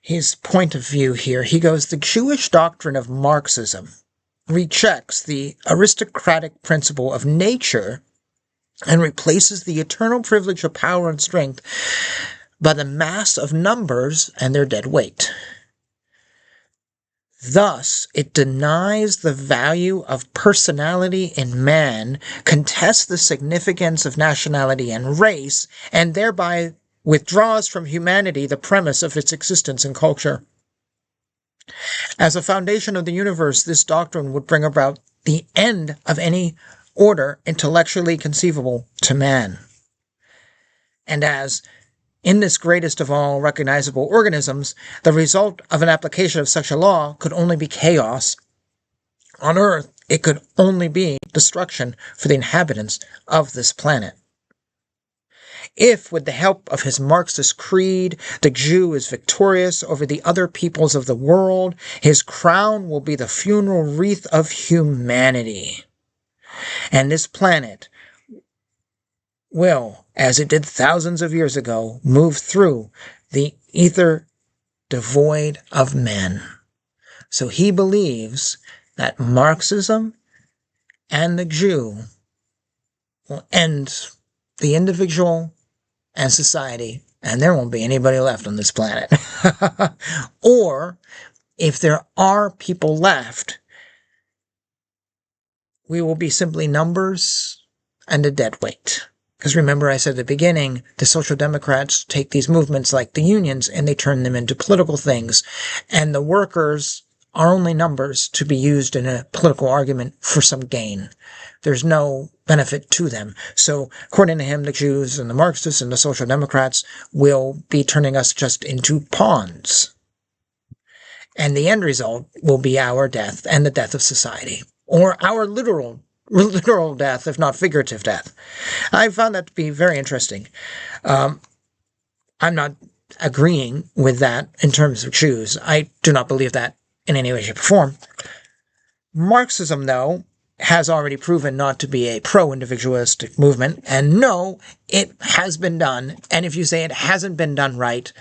His point of view here. He goes, the Jewish doctrine of Marxism rejects the aristocratic principle of nature and replaces the eternal privilege of power and strength by the mass of numbers and their dead weight. Thus, it denies the value of personality in man, contests the significance of nationality and race, and thereby withdraws from humanity the premise of its existence in culture. As a foundation of the universe, this doctrine would bring about the end of any order intellectually conceivable to man. And as in this greatest of all recognizable organisms, the result of an application of such a law could only be chaos. On Earth, it could only be destruction for the inhabitants of this planet. If, with the help of his Marxist creed, the Jew is victorious over the other peoples of the world, his crown will be the funeral wreath of humanity. And this planet will, as it did thousands of years ago, move through the ether devoid of men. So he believes that Marxism and the Jew will end the individual and society, and there won't be anybody left on this planet. Or, if there are people left, we will be simply numbers and a dead weight. Because remember, I said at the beginning, the Social Democrats take these movements like the unions and they turn them into political things. And the workers are only numbers to be used in a political argument for some gain. There's no benefit to them. So, according to him, the Jews and the Marxists and the Social Democrats will be turning us just into pawns. And the end result will be our death and the death of society. Or our literal death, if not figurative death. I found that to be very interesting. I'm not agreeing with that in terms of Jews. I do not believe that in any way, shape, or form. Marxism, though, has already proven not to be a pro-individualistic movement, and no, it has been done. And if you say it hasn't been done right,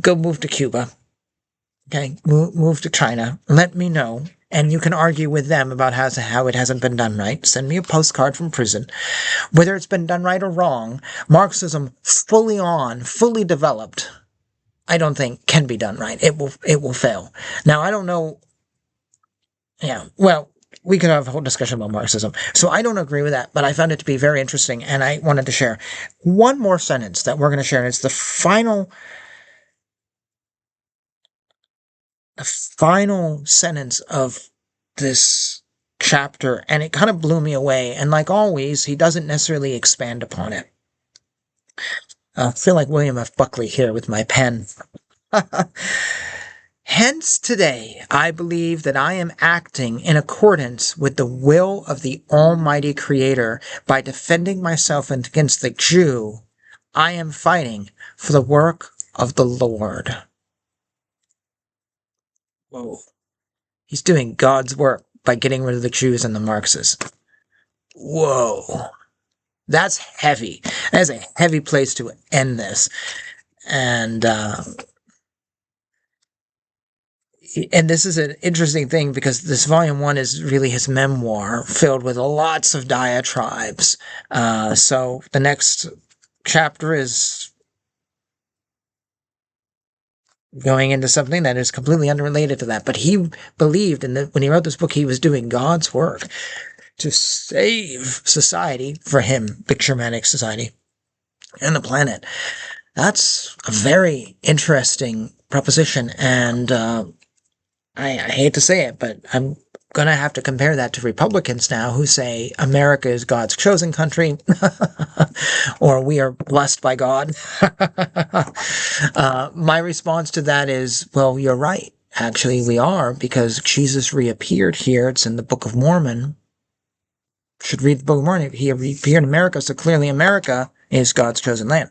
go move to Cuba. Okay, move to China. Let me know. And you can argue with them about how it hasn't been done right. Send me a postcard from prison. Whether it's been done right or wrong, Marxism fully developed, I don't think can be done right. It will fail. Now, I don't know. Yeah, well, we could have a whole discussion about Marxism. So I don't agree with that, but I found it to be very interesting, and I wanted to share one more sentence that we're going to share. And it's the final sentence of this chapter, and it kind of blew me away. And like always, he doesn't necessarily expand upon it. I feel like William F. Buckley here with my pen. Hence today, I believe that I am acting in accordance with the will of the Almighty Creator by defending myself against the Jew. I am fighting for the work of the Lord. Whoa. He's doing God's work by getting rid of the Jews and the Marxists. Whoa. That's heavy. That's a heavy place to end this. And this is an interesting thing because this volume 1 is really his memoir filled with lots of diatribes. So the next chapter is going into something that is completely unrelated to that. But he believed when he wrote this book, he was doing God's work to save society, for him, Big Germanic society, and the planet. That's a very interesting proposition, and I hate to say it, but I'm going to have to compare that to Republicans now who say America is God's chosen country or we are blessed by God. My response to that is, well, you're right. Actually, we are, because Jesus reappeared here. It's in the Book of Mormon. Should read the Book of Mormon. He reappeared in America, so clearly America is God's chosen land.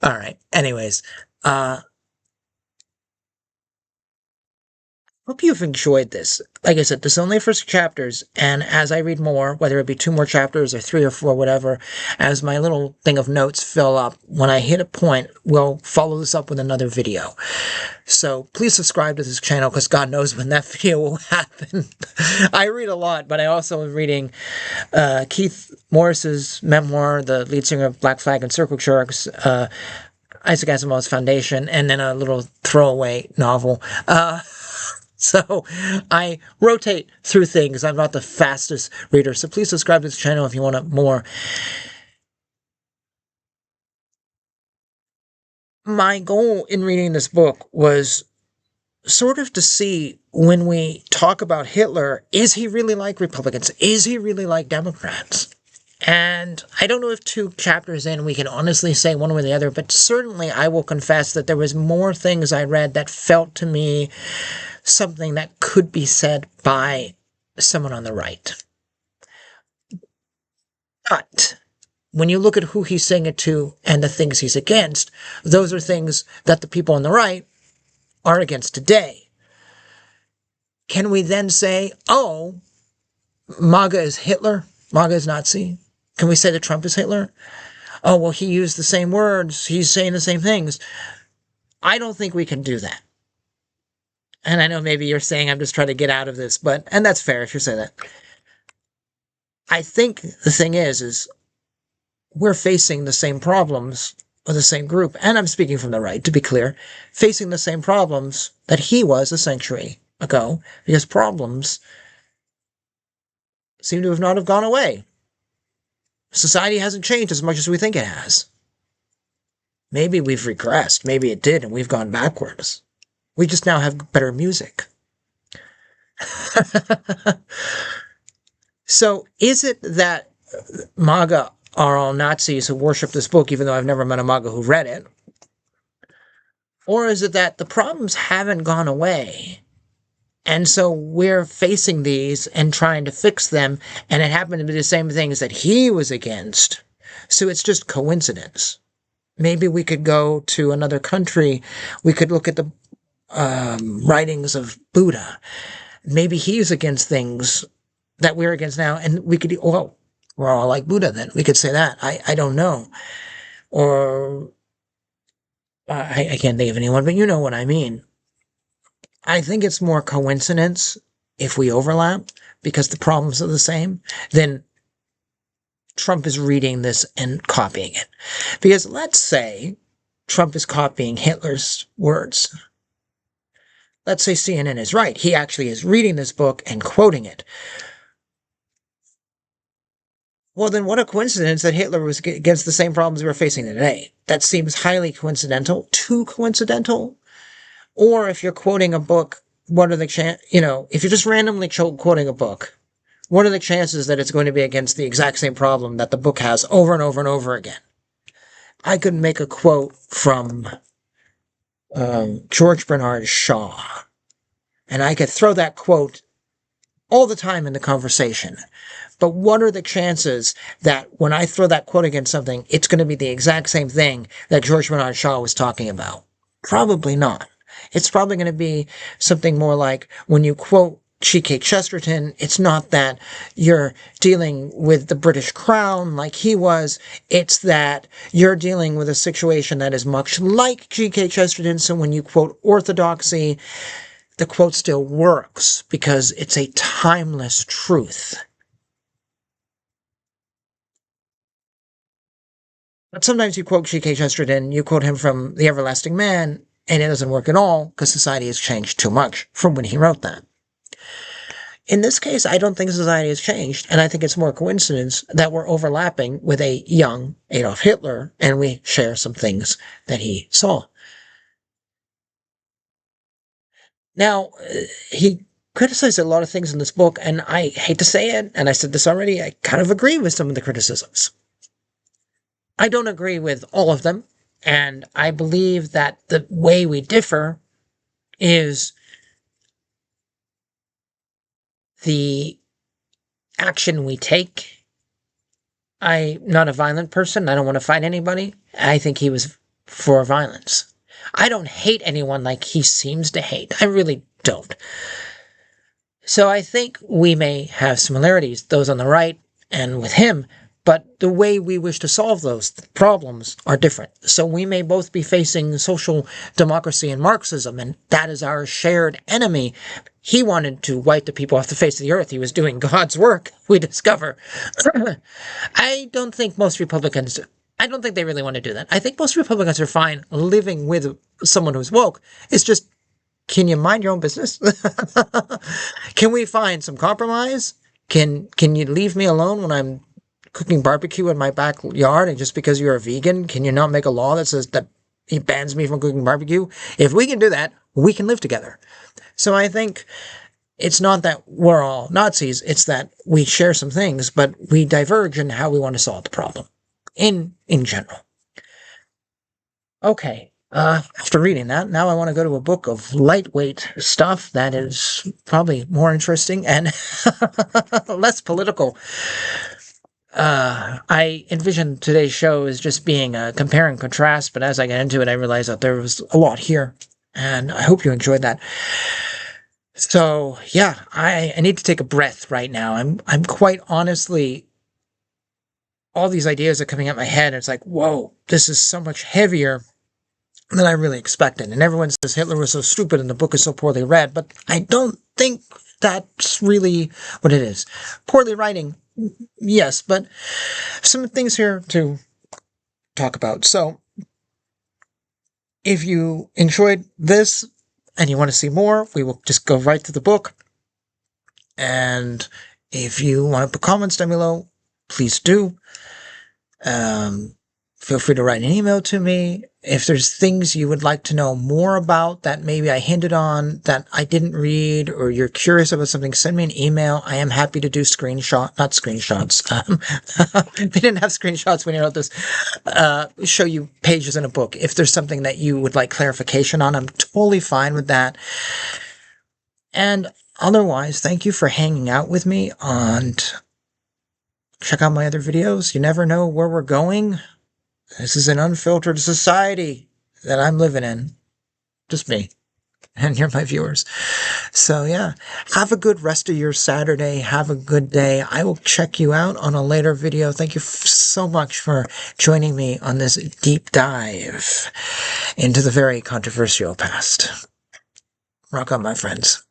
All right. Anyways, Hope you've enjoyed this. Like I said, this is only first chapters, and as I read more, whether it be 2 more chapters or 3 or 4, whatever, as my little thing of notes fill up, when I hit a point, we'll follow this up with another video. So please subscribe to this channel, because God knows when that video will happen. I read a lot, but I also am reading Keith Morris's memoir, the lead singer of Black Flag and Circle Jerks, Isaac Asimov's Foundation, and then a little throwaway novel. So I rotate through things. I'm not the fastest reader. So please subscribe to this channel if you want more. My goal in reading this book was sort of to see, when we talk about Hitler, is he really like Republicans? Is he really like Democrats? And I don't know if 2 chapters in we can honestly say one way or the other, but certainly I will confess that there was more things I read that felt to me something that could be said by someone on the right. But when you look at who he's saying it to and the things he's against, those are things that the people on the right are against today. Can we then say, oh, MAGA is Hitler, MAGA is Nazi? Can we say that Trump is Hitler? Oh, well, he used the same words, he's saying the same things. I don't think we can do that. And I know maybe you're saying I'm just trying to get out of this, and that's fair if you say that. I think the thing is we're facing the same problems with the same group, and I'm speaking from the right, to be clear, facing the same problems that he was a century ago, because problems seem to have not have gone away. Society hasn't changed as much as we think it has. Maybe we've regressed, maybe it did, and we've gone backwards. We just now have better music. So is it that MAGA are all Nazis who worship this book, even though I've never met a MAGA who read it? Or is it that the problems haven't gone away, and so we're facing these and trying to fix them, and it happened to be the same things that he was against, so it's just coincidence? Maybe we could go to another country. We could look at the writings of Buddha. Maybe he's against things that we're against now, and we could, well, we're all like Buddha then. We could say that. I don't know. Or, I can't think of anyone, but you know what I mean. I think it's more coincidence if we overlap, because the problems are the same, than Trump is reading this and copying it. Because let's say Trump is copying Hitler's words. Let's say CNN is right. He actually is reading this book and quoting it. Well, then what a coincidence that Hitler was against the same problems we're facing today. That seems highly coincidental, too coincidental. Or if you're quoting a book, what are the if you're just randomly quoting a book, what are the chances that it's going to be against the exact same problem that the book has over and over and over again? I could make a quote from George Bernard Shaw, and I could throw that quote all the time in the conversation. But what are the chances that when I throw that quote against something, it's going to be the exact same thing that George Bernard Shaw was talking about? Probably not. It's probably going to be something more like, when you quote G.K. Chesterton, it's not that you're dealing with the British Crown like he was. It's that you're dealing with a situation that is much like G.K. Chesterton. So when you quote orthodoxy, the quote still works because it's a timeless truth. But sometimes you quote G.K. Chesterton, you quote him from The Everlasting Man, and it doesn't work at all because society has changed too much from when he wrote that. In this case, I don't think society has changed, and I think it's more coincidence that we're overlapping with a young Adolf Hitler, and we share some things that he saw. Now, he criticized a lot of things in this book, and I hate to say it, and I said this already, I kind of agree with some of the criticisms. I don't agree with all of them, and I believe that the way we differ is the action we take. I'm not a violent person. I don't want to fight anybody. I think he was for violence. I don't hate anyone like he seems to hate. I really don't. So I think we may have similarities, those on the right and with him, but the way we wish to solve those problems are different. So we may both be facing social democracy and Marxism, and that is our shared enemy. He wanted to wipe the people off the face of the earth. He was doing God's work, we discover. I don't think most Republicans, I don't think they really want to do that. I think most Republicans are fine living with someone who's woke. It's just, can you mind your own business? Can we find some compromise? Can you leave me alone when I'm cooking barbecue in my backyard, and just because you're a vegan, can you not make a law that says that he bans me from cooking barbecue? If we can do that, we can live together. So I think it's not that we're all Nazis, it's that we share some things, but we diverge in how we want to solve the problem in general. Okay, after reading that, now I want to go to a book of lightweight stuff that is probably more interesting and less political. I envisioned today's show as just being a compare and contrast, but as I got into it, I realized that there was a lot here, and I hope you enjoyed that. So, yeah, I need to take a breath right now. I'm quite honestly, all these ideas are coming at my head, and it's like, whoa, this is so much heavier than I really expected. And everyone says Hitler was so stupid and the book is so poorly read, but I don't think that's really what it is. Poorly writing, yes, but some things here to talk about. So, if you enjoyed this and you want to see more, we will just go right to the book. And if you want to put comments down below, please do. Feel free to write an email to me. If there's things you would like to know more about that maybe I hinted on that I didn't read, or you're curious about something, send me an email. I am happy to do not screenshots. They didn't have screenshots when you wrote this. Show you pages in a book. If there's something that you would like clarification on, I'm totally fine with that. And otherwise, thank you for hanging out with me, and check out my other videos. You never know where we're going. This is an unfiltered society that I'm living in. Just me. And you're my viewers. So yeah, have a good rest of your Saturday. Have a good day. I will check you out on a later video. Thank you so much for joining me on this deep dive into the very controversial past. Rock on, my friends.